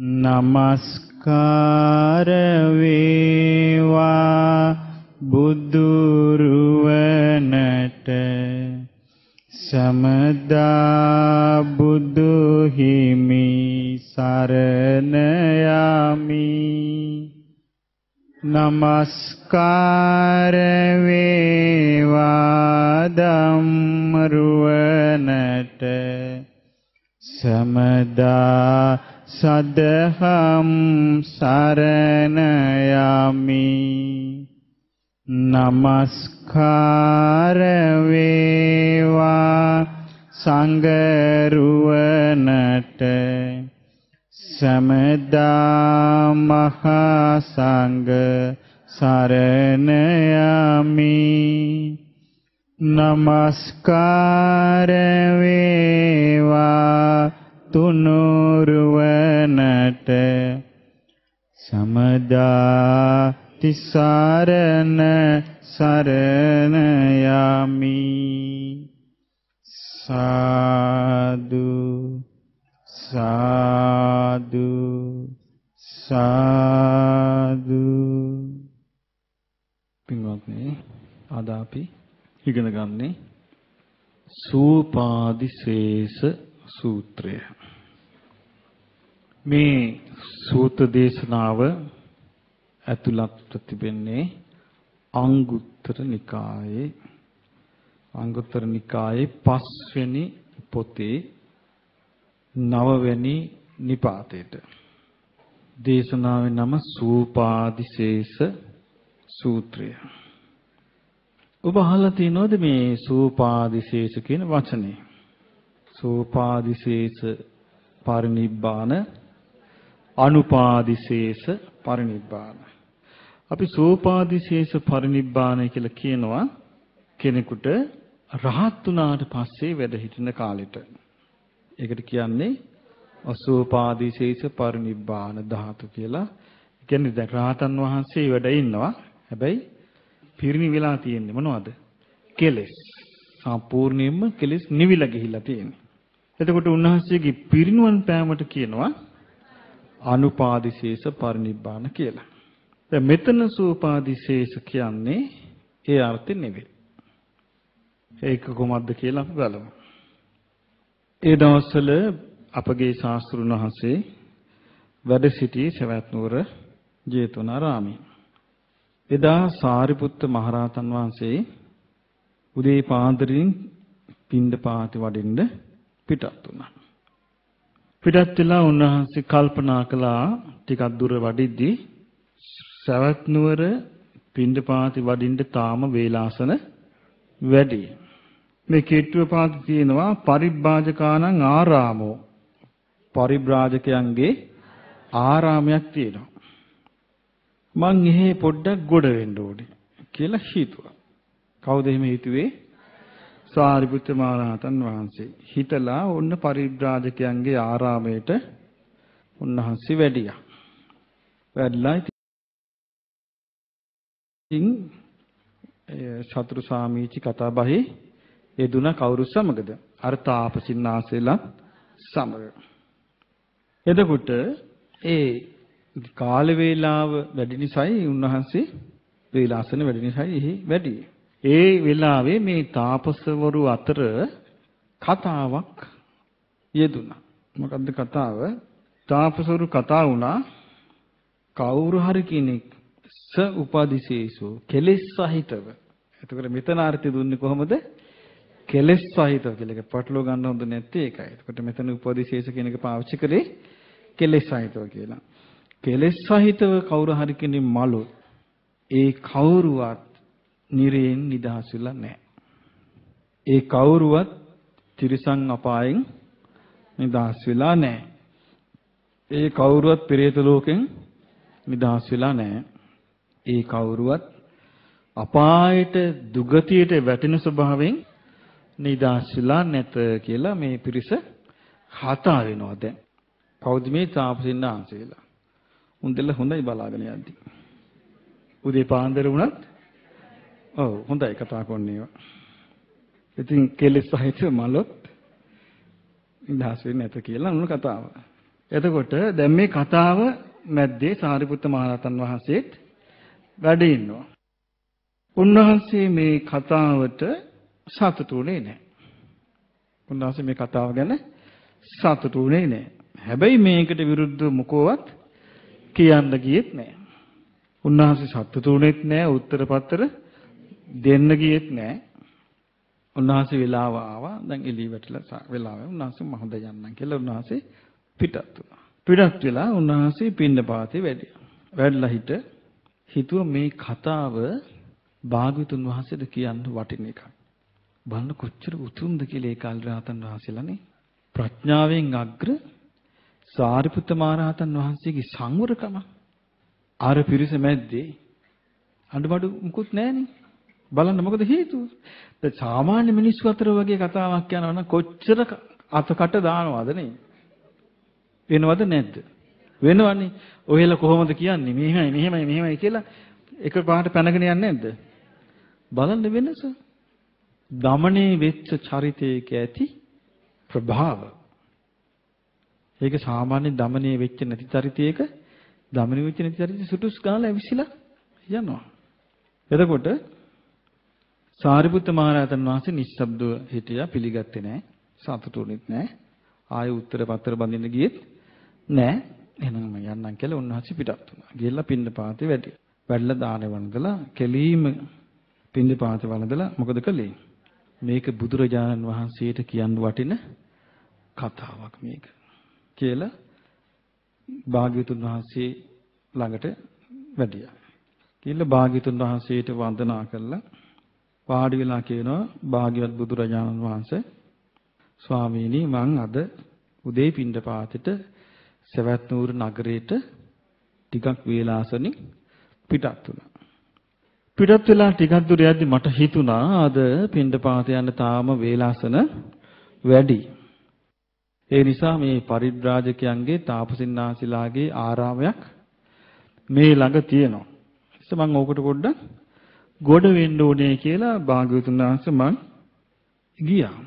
නමස්කාර වේවා බුදුරුවනට සමදා බුදු හිමි සරණ යමි. නමස්කාර වේවා ධම්මරුවනට සමදා සදහම් සරණ යමි. නමස්කාර වේවා සංඝරුවනට සමදා මහා සංඝ සරණ යමි. නමස්කාර වේවා තුනුරුවනට සමදා තිසරණ සරණ යමි. සාදු සාදු සාදු. පින්වත්නි, අද අපි ඉගෙන ගන්නේ සූපාදිශේෂ සූත්‍රය. මේ සූත්‍ර දේශනාව ඇතුළත් තිබෙන්නේ අංගුත්තර නිකායේ පස්වෙනි පොතේ 9 වෙනි නිපාතයට. දේශනාවේ නම සූපාදිශේෂ සූත්‍රය. ඔබ අහලා තියෙනවද මේ සූපාදිශේෂ කියන වචනේ? සෝපාදිශේෂ පරිනිබ්බාන, අනුපාදිශේෂ පරිනිබ්බාන. අපි සෝපාදිශේෂ පරිනිබ්බාන කියලා කියනවා කෙනෙකුට රහත් වුණාට පස්සේ වැඩ හිටින කාලෙට. ඒකට කියන්නේ අසෝපාදිශේෂ පරිනිබ්බාන ධාතු කියලා. ඒ කියන්නේ දැන් රහතන් වහන්සේ වැඩ ඉන්නවා. හැබැයි පිරිණි වෙලා තියෙන්නේ මොනවද? කෙලෙස්. සම්පූර්ණයෙන්ම කෙලෙස් නිවිලා ගිහිලා තියෙන්නේ. එතකොට උන්වහන්සේගේ පිරිනුවන් පෑමට කියනවා අනුපාදිශේෂ පරිනිබ්බාන කියලා. දැන් මෙතන සෝපාදිශේෂ කියන්නේ ඒ අර්ථෙ නෙවෙයි. ඒක කොහොමද කියලා අපි බලමු. ඒ දවස්වල අපගේ ශාස්ත්‍රුන් වහන්සේ වැඩ සිටියේ සවැත් නුවර ජේතවනාරාමයේ. එදා සාරිපුත්ත මහරහතන් වහන්සේ උදේ පාන්දරින් පින්ඩපාත වඩින්න පිටත් වුණා. පිටත් වෙලා උන්වහන්සේ කල්පනා කළා ටිකක් දුර වඩිද්දී සවැත් නුවර පින්ඩපාත වඩින්න තාම වේලාසන වැඩි. මේ කෙට්ටුව පාත තියෙනවා පරිබ්‍රාජකානං ආරාමෝ. පරිබ්‍රාජකයන්ගේ ආරාමයක් තියෙනවා. මං එහෙ පොඩ්ඩක් ගොඩ වෙන්න ඕනේ කියලා හිතුවා. කවුද එහෙම හිතුවේ? සාරිපුත්ත මහරහතන් වහන්සේ. හිතලා ඔන්න පරිබ්‍රාජකයන්ගේ ආරාමයට උන්වහන්සේ වැඩියා. වැඩලා ඉතින් සතුරු සාමීචි කතා බහේ යෙදුන කවුරු සමගද? අර තාපසින්නාසෙලා සමග. එතකොට ඒ කාල වේලාව වැඩි නිසායි උන්වහන්සේ වේලාසන වැඩි නිසායි එහි වැඩි. ඒ වෙලාවේ මේ තාපසවරු අතර කතාවක් යෙදුණා. මොකද්ද කතාව? තාපසවරු කතා වුණා කවුරු හරි කෙනෙක් ස උපාදිශේෂෝ කෙලෙස් සහිතව. එතකොට මෙතන අර්ථය දුන්නේ කොහොමද? කෙලෙස් සහිතව කියලා. ඒක පටලව ගන්න හොඳ නැත්තේ ඒකයි. එතකොට මෙතන උපාදිශේෂ කියන එක පාවිච්චි කරේ කෙලෙස් සහිතව කියලා. කෙලෙස් සහිතව කවුරු හරි කෙනෙක් මලොත් ඒ කවුරුවත් නිරයෙන් නිදහස් වෙලා නැහැ. ඒ කවුරුවත් තිරිසන් අපායෙන් නිදහස් වෙලා නැහැ. ඒ කවුරුවත් පෙරේත ලෝකෙන් නිදහස් වෙලා නැහැ. ඒ කවුරුවත් අපායට දුගතියට වැටෙන ස්වභාවයෙන් නිදහස් වෙලා නැත කියලා මේ පිරිස කතා වෙනවා දැන්. කවුද මේ තාපසින් ආන්සේලා? උන්දෙල්ල හොඳයි බලාගෙන යද්දි. උදේ පාන්දර වුණත් ඔව් හොඳයි කතා කරන්නේ ඒවා. ඉතින් කෙලෙස් සහිත මලොත් නිදහස් වෙන්නේ නැත කියලා උන් කතාව. එතකොට දැන් මේ කතාව මැද්දේ සාරිපුත්ත මහරහතන් වහන්සේත් වැඩ ඉන්නවා. උන්වහන්සේ මේ කතාවට සතුටුුනේ නැහැ. උන්වහන්සේ මේ කතාව ගැන සතුටුුනේ නැහැ. හැබැයි මේකට විරුද්ධව මොකවත් කියන්න ගියෙත් නැහැ. උන්වහන්සේ සතුටුුනේත් නැහැ, උත්තර පත්‍ර දෙන්න ගියෙත් නැහැ. උන්වහන්සේ වෙලාව ආවා. දැන් එළිය වැටලා වෙලාව උන්වහන්සේ මහොඳ යන්නම් කියලා උන්වහන්සේ පිටත් වුණා. පිටත් වෙලා උන්වහන්සේ පින්නපාතේ වැඩියා. වැඩලා හිතුව මේ කතාව භාග්‍යවතුන් වහන්සේට කියන්න වටින එකක්. බලන්න කොච්චර උතුම්ද කියලා ඒ කාලේ රහතන් වහන්සේලානේ. ප්‍රඥාවෙන් අග්‍ර සාරිපුත්ත මහරහතන් වහන්සේගේ සංවරකම අර පිරිස මැද්දේ අඬබඩු මුකුත් නැහනේ. බලන්න මොකද හේතුව? දැන් සාමාන්‍ය මිනිස්සු අතර වගේ කතාවක් යනවා නම් කොච්චර අතකට දානවද නේ? වෙනවද නැද්ද? වෙනවනේ. ඔයලා කොහොමද කියන්නේ? මෙහෙමයි කියලා එකපාරට පැනගෙන යන්නේ නැද්ද? බලන්න වෙනස. දමණේ වෙච්ච චරිතයක ඇති ප්‍රභාව. ඒක සාමාන්‍ය දමණේ වෙච්ච නැති චරිතයක දමණේ වෙච්ච නැති චරිතය සුටුස් ගාලා ඇවිසිලා යනවා. එතකොට සාරිපුත්ත මහරහතන් වහන්සේ නිශ්ශබ්දව හිටියා, පිළිගත්තේ නැහැ, සතුටුුනේත් නැහැ, ආයෙ උත්තර පත්‍ර බඳින්න ගියෙත් නැහැ. එහෙනම් මම යන්නම් කියලා උන්වහන්සේ පිටත් වුණා. ගිහලා පින්නපාතේ වැඩි. වැඩලා දානේ වන්දලා කෙලීම පින්නපාතේ වන්දලා මොකද කළේ? මේක බුදුරජාණන් වහන්සේට කියන්න වටින කතාවක් මේක කියලා භාග්‍යවතුන් වහන්සේ ළඟට වැඩියා. කියලා භාග්‍යවතුන් වහන්සේට වන්දනා කළා. වාඩි වෙලා කියනවා භාග්‍යවත් බුදුරජාණන් වහන්සේ, ස්වාමීනි මං අද උදේ පිණ්ඩපාතෙට සවැත් නුවර නගරයට ටිකක් වේලාසනින් පිටත් වුණා. පිටත් වෙලා ටිකක් දුර යද්දි මට හිතුණා අද පිණ්ඩපාත යන තාම වේලාසන වැඩි. ඒ නිසා මේ පරිබ්‍රාජකයන්ගේ තාපසින්නාසිලාගේ ආරාමයක් මේ ළඟ තියෙනවා. ඉතින් මම ඕකට පොඩ්ඩක් ගොඩ වෙන්න ඕනේ කියලා භාග්‍යවතුන් වහන්සේ මං ගියා.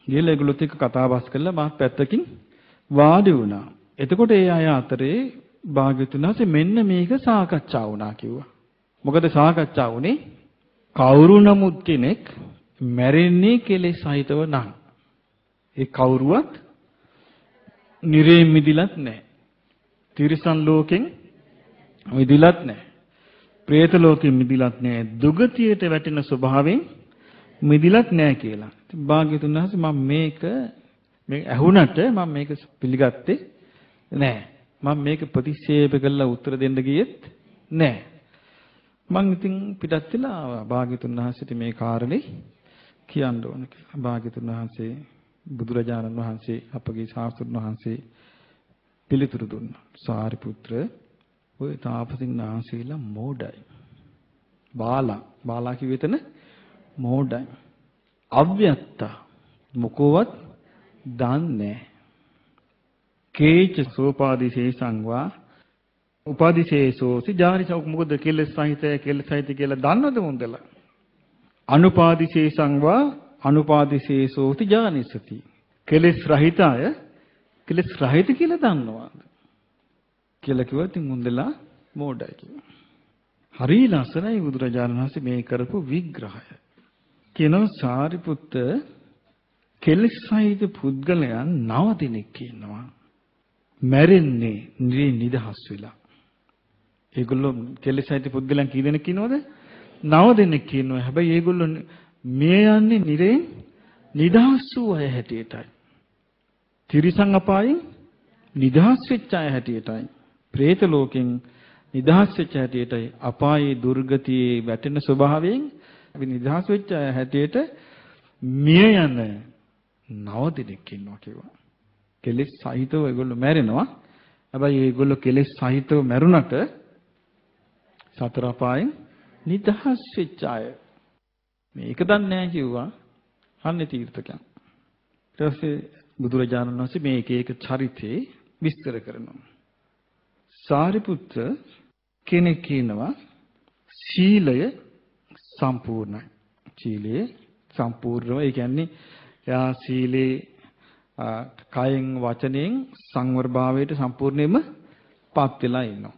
ගිහලා ඒගොල්ලොත් එක්ක කතා බස් කරලා මාත් පැත්තකින් වාඩි වුණා. එතකොට ඒ අය අතරේ භාග්‍යවතුන් වහන්සේ මෙන්න මේක සාකච්ඡා වුණා කිව්වා. මොකද සාකච්ඡා වුණේ කවුරු නමුත් කෙනෙක් මැරෙන්නේ කෙලෙස් සහිතව නම් ඒ කවුරුවත් නිරේ මිදිලත් නැහැ. තිරිසන් ලෝකෙන් මිදිලත් නැහැ. പ്രേත ලෝකෙ මිදිලත් නැහැ. දුගතියට වැටෙන ස්වභාවයෙන් මිදිලත් නැහැ කියලා. ඉතින් භාග්‍යවතුන් වහන්සේ මම මේ ඇහුණට මම මේක පිළිගත්තේ නැහැ. මම මේක ප්‍රතික්ෂේප කළා උත්තර දෙන්න ගියෙත් නැහැ. මම ඉතින් පිටත් වෙලා භාග්‍යවතුන් වහන්සේට මේ කාරණේ කියන්න ඕන කියලා. භාග්‍යවතුන් වහන්සේ බුදුරජාණන් වහන්සේ අපගේ ශාස්ත්‍රඥ වහන්සේ පිළිතුරු දුන්නා. සාරිපුත්‍ර ඔය තාපසින් වහන්සේලා මෝඩයි. බාලා කිව්වෙතන මෝඩයි. අව්‍යත්ත මොකවත් දන්නේ. කේච සෝපාදිශේෂං වා උපාදිශේෂෝසි ජානිසක් මොකද කෙලෙස් සහිතය කියලා දන්නවද මුන්දලා? අනුපාදිශේෂං වා අනුපාදිශේෂෝති ජානිසති. කෙලෙස් රහිතය කෙලෙස් රහිත කියලා දන්නවද කියලා කිව්වා. ඉතින් මුන්දලා මෝඩයි කිව්වා. හරි ලස්සනයි බුදුරජාණන් වහන්සේ මේ කරපු විග්‍රහය. කියනවා සාරිපුත්ත කෙලෙස් සහිත පුද්ගලයන් 9 දෙනෙක් ඉන්නවා. මැරෙන්නේ නිදහස් වෙලා. ඒගොල්ලෝ කෙලෙස් සහිත පුද්ගලයන් කී දෙනෙක් ඉන්නවද? 9 දෙනෙක් ඉන්නවා. හැබැයි ඒගොල්ලෝ මේ යන්නේ නිරෙන් නිදහස් වූ අය හැටියටයි. තිරිසන් අපායෙන් නිදහස් වෙච්ච අය හැටියටයි. പ്രേත ලෝකෙන් නිදහස් වෙච්ච හැටියටයි. අපායේ දුර්ගතියේ වැටෙන ස්වභාවයෙන් නිදහස් වෙච්ච අය හැටියට මිය යන 9 දෙනෙක් ඉන්නවා කිව්වා. කෙලෙස් සහිතව ඒගොල්ලෝ මැරෙනවා. හැබැයි ඒගොල්ලෝ කෙලෙස් සහිතව මැරුණට සතර අපායෙන් නිදහස් වෙච්ච අය. මේක දන්නේ නැහැ කිව්වා. අන්නේ තීර්ථකයන්. ඊට පස්සේ බුදුරජාණන් වහන්සේ මේ එක චරිතේ විස්තර කරනවා. සාරිපුත්‍ර කෙනෙක් කියනවා සීලය සම්පූර්ණයි. සීලය සම්පූර්ණව ඒ කියන්නේ එයා සීලේ කයෙන් වචනයෙන් සංවර භාවයට සම්පූර්ණයෙන්ම පත් වෙලා ඉන්නවා.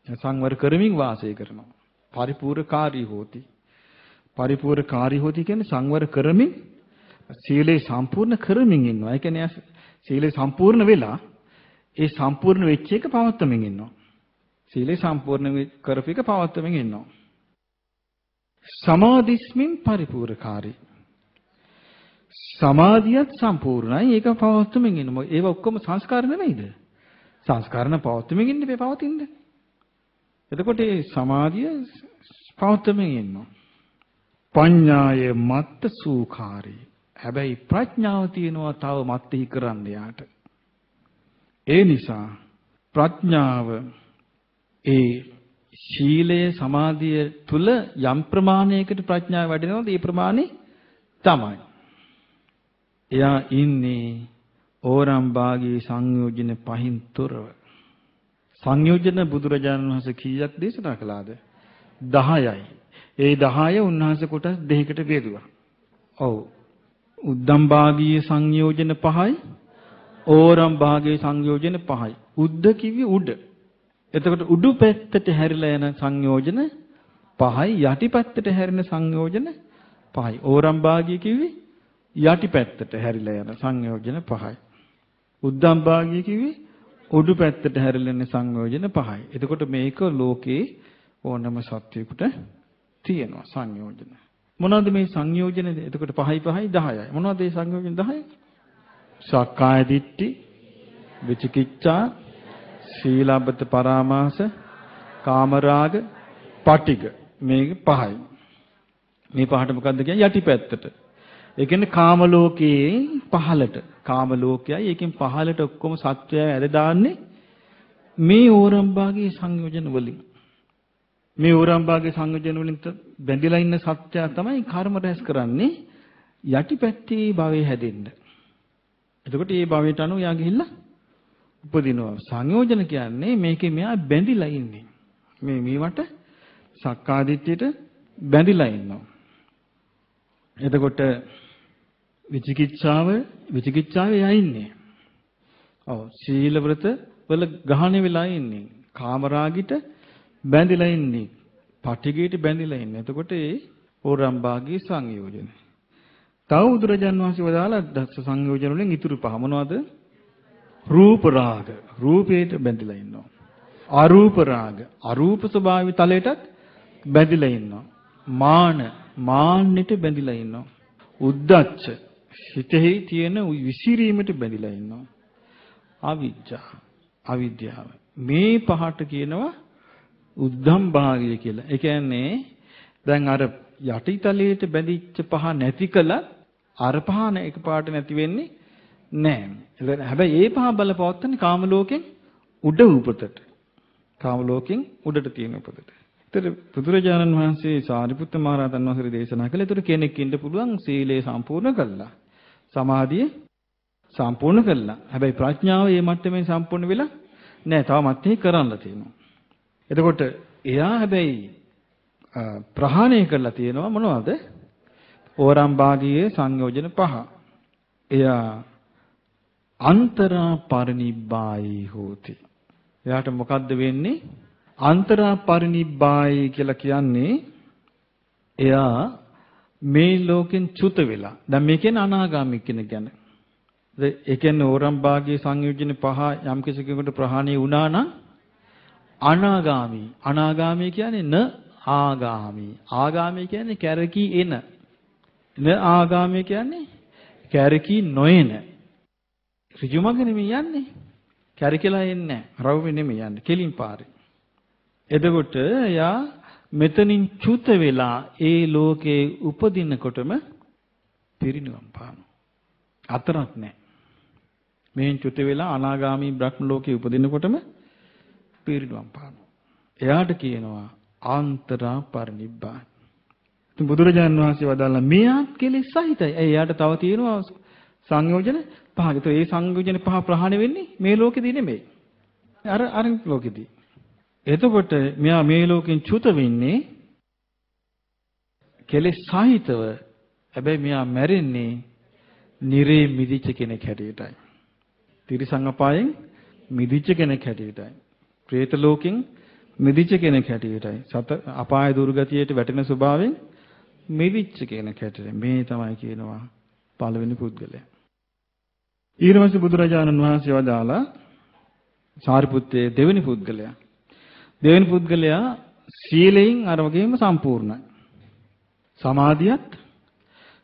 සංවර කරමින් වාසය කරනවා. පරිපූර්ණකාරී හෝති. පරිපූර්ණකාරී හෝති කියන්නේ සංවර කරමින් සීලේ සම්පූර්ණ කරමින් ඉන්නවා. ඒ කියන්නේ සීලේ සම්පූර්ණ වෙලා ඒ සම්පූර්ණ වෙච්ච එක පවත්වමින් ඉන්නවා. සීලේ සම්පූර්ණ කරපු එක පවත්වමින් ඉන්නවා. සමාධිස්මින් පරිපූර්ණකාරී. සමාධියත් සම්පූර්ණයි. ඒක පවත්වමින් ඉන්නවා. ඒව ඔක්කොම සංස්කාර නෙමෙයිද? සංස්කාරණ පවත්වමින් ඉන්න බෑ පවතින්න. එතකොට මේ සමාධිය පවත්වමින් ඉන්නවා. පඤ්ඤාය මත්ත සූඛාරී. හැබැයි ප්‍රඥාව තියෙනවා තව මත්ෙහි කරන්න යාට. ඒ නිසා ප්‍රඥාව ඒ ශීලය සමාධිය තුල යම් ප්‍රමාණයකට ප්‍රඥාව වැඩෙනවද ඒ ප්‍රමාණය තමයි. එයා ඉන්නේ ඕරම් භාගී සංයෝජන පහින් තොරව. සංයෝජන බුදුරජාණන් වහන්සේ කීයක් දේශනා කළාද? 10යි. ඒ 10 උන්වහන්සේ කොටස් දෙකකට බෙදුවා. ඔව්. උද්දම් භාගීය සංයෝජන 5යි. ඕරම් භාගයේ සංයෝජන 5යි. උද්ද කිව්වේ උඩ. එතකොට උඩු පැත්තට හැරිලා යන සංයෝජන 5යි. යටි පැත්තට හැරෙන සංයෝජන 5යි. ඕරම් භාගී කිව්වේ යටි පැත්තට හැරිලා යන සංයෝජන 5යි. උද්දම් භාගී කිව්වේ උඩු පැත්තට හැරිලා යන සංයෝජන 5යි. එතකොට මේක ලෝකේ ඕනම සත්‍යයකට තියෙනවා සංයෝජන. මොනවද මේ සංයෝජන? එතකොට 5යි 5යි 10යි. මොනවද මේ සංයෝජන 10? සක්කාය දිට්ඨි, විචිකිච්ඡා, සීලබ්බත පරාමාස, කාමරාග, පටිඝ. මේක 5යි. මේ පහට මොකද්ද කියන්නේ? යටි පැත්තට. ඒ කියන්නේ කාම ලෝකයේ පහළට. කාම ලෝකයයි ඒකෙන් පහළට ඔක්කොම සත්‍යය ඇද දාන්නේ මේ ඕරම් භාගයේ සංයෝජන වලින්. මේ ඕරම් භාගයේ සංයෝජන වලින් බැඳිලා ඉන්න සත්‍යය තමයි කර්ම රැස් කරන්නේ යටි පැත්තේ භවයේ හැදෙන්න. එතකොට මේ භවයට අනුව යා ගිහිල්ලා උපදිනවා. සංයෝජන කියන්නේ මේකේ මෙයා බැඳිලා ඉන්නේ. මේවට සක්කාදිට්ඨියට බැඳිලා ඉන්නවා. එතකොට විචිකිච්ඡාවේ යා ඉන්නේ. ඔව් සීල වෘත වල ගහණය වෙලා ඉන්නේ. කාමරාගිට බැඳිලා ඉන්නේ. පටිඝයට බැඳිලා ඉන්නේ. එතකොට ඒ ඕරම් භාගී සංයෝජන. තව බුදුරජාන් වහන්සේ වදාලා දස සංයෝජන වලින් ඉතුරු පහ මොනවද? රූප රාග. රූපයට බැඳිලා ඉන්නවා. අරූප රාග. අරූප ස්වභාවී තලයටත් බැඳිලා ඉන්නවා. මාන්නෙට බැඳිලා ඉන්නවා. උද්දච්ච. හිතෙහි තියෙන විසිරීමට බැඳිලා ඉන්නවා. අවිද්‍යාව. මේ පහට කියනවා උද්ධම් භාගය කියලා. ඒ කියන්නේ දැන් අර යටිතලයට බැඳිච්ච පහ නැති කළා අර පහ එකපාරට නැති වෙන්නේ නැහැ. හැබැයි ඒ පහ බලපවත්තන්නේ කාම ලෝකෙන් උඩ උපතට. කාම ලෝකෙන් උඩට තියෙන උපතට. ඒතර බුදුරජාණන් වහන්සේ සාරිපුත්ත මහ රහතන් වහන්සේ දේශනා කළේ ඒතර කෙනෙක් ඉන්න පුළුවන් සීලය සම්පූර්ණ කළා. සමාධිය සම්පූර්ණ කළා. හැබැයි ප්‍රඥාව මේ මට්ටමේ සම්පූර්ණ වෙලා නැහැ. තව මත්තේ කරන්න තියෙනවා. එතකොට එයා හැබැයි ප්‍රහාණය කරලා තියෙනවා මොනවද? ඕරම් භාගීයේ සංයෝජන 5. එයා අන්තරා පරිනිබ්බායි හෝති. එයාට මොකද්ද වෙන්නේ? අන්තරා පරිනිබ්බායි කියලා කියන්නේ එයා මේ ලෝකෙන් චුත වෙලා. දැන් මේ කියන්නේ අනාගාමී කෙනෙක් ගැන. ඒ කියන්නේ ඕරම් භාගීයේ සංයෝජන 5 යම් කෙනෙකුට ප්‍රහාණය වුණා නම් අනාගාමී. අනාගාමී කියන්නේ න ආගාමී. ආගාමී කියන්නේ කැරකී එන. න ආගාමී කියන්නේ කැරකී නොයන. ඍජුමග නෙමෙයි යන්නේ. කැරකිලා එන්නේ නැහැ. රවුමේ නෙමෙයි යන්නේ. කෙලින් පාරේ. එතකොට යා මෙතනින් චුත වෙලා ඒ ලෝකේ උපදිනකොටම පිරිනිවන් පානවා. අතරක් නැහැ. මෙහෙන් චුත වෙලා අනාගාමී බ්‍රහ්ම ලෝකේ උපදිනකොටම පිරිනිවන් පානවා. එයාට කියනවා ආන්තරා පරිනිබ්බාන. ඉතින් බුදුරජාණන් වහන්සේ වදාළා මෙයාත් කෙලෙස් සහිතයි. එයාට තව තියෙනවා සංයෝජන පහක. ඒ සංයෝජන පහ ප්‍රහාණය වෙන්නේ මේ ලෝකෙදී නෙමෙයි. අර ලෝකෙදී. එතකොට මෙයා මේ ලෝකෙන් චුත වෙන්නේ කෙලෙස් සහිතව. හැබැයි මෙයා මැරෙන්නේ නිරේ මිදිච්ච කෙනෙක් හැටියටයි. තිරිසං අපායෙන් මිදිච්ච කෙනෙක් හැටියටයි. പ്രേත ලෝකෙන් මිදිච්ච කෙනෙක් හැටියටයි. සත අපාය දුර්ගතියට වැටෙන ස්වභාවයෙන් මිදිච්ච කෙනෙක් හැටියට. මේ තමයි කියනවා පළවෙනි පුද්ගලයා. ඊළඟට බුදුරජාණන් වහන්සේ වදාලා සාරිපුත්තේ දෙවෙනි පුද්ගලයා. දෙවෙනි පුද්ගලයා සීලයෙන් අර වගේම සම්පූර්ණයි. සමාධියත්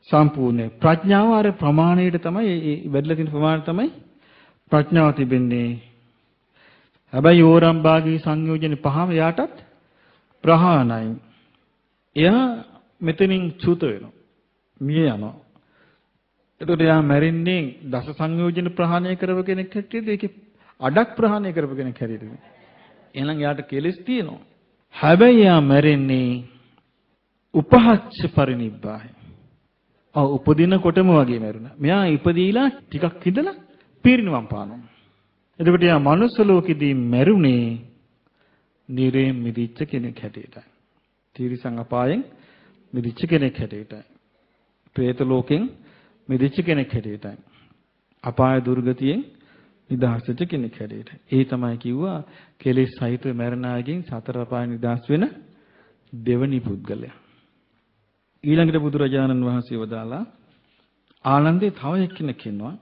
සම්පූර්ණයි. ප්‍රඥාව අර ප්‍රමාණයට තමයි වැඩිලා තියෙන ප්‍රමාණය තමයි ප්‍රඥාව තිබෙන්නේ. හැබැයි ඕරම් භාගී සංයෝජන පහම යාටත් ප්‍රහාණයි. එයා මෙතනින් චුත වෙනවා. මිය යනවා. එතකොට එයා මැරෙන්නේ දස සංයෝජන ප්‍රහාණය කරව කෙනෙක් හැටියට ඒකේ අඩක් ප්‍රහාණය කරව කෙනෙක් හැටියට. එහෙනම් යාට කෙලෙස් තියෙනවා. හැබැයි එයා මැරෙන්නේ උපහච්ච පරිනිබ්බාය. උපදිනකොටම වගේ මැරුණා. මෙයා ඉපදීලා ටිකක් ඉඳලා පිරිනිවන් පානවා. එතකොට යා මනුස්ස ලෝකෙදී මැරුණේ නිරේ මිදිච්ච කෙනෙක් හැටියටයි. තිරිසං අපායෙන් මිදිච්ච කෙනෙක් හැටියටයි. പ്രേත ලෝකෙන් මිදිච්ච කෙනෙක් හැටියටයි. අපාය දුර්ගතියෙන් නිදහස් වෙච්ච කෙනෙක් හැටියටයි. ඒ තමයි කිව්වා කෙලෙස් සහිත මරණ අයගෙන් සතර අපාය නිදහස් වෙන දෙවනි පුද්ගලයා. ඊළඟට බුදුරජාණන් වහන්සේ වදාලා ආනන්දේ තව එක්කෙනෙක් ඉන්නවා.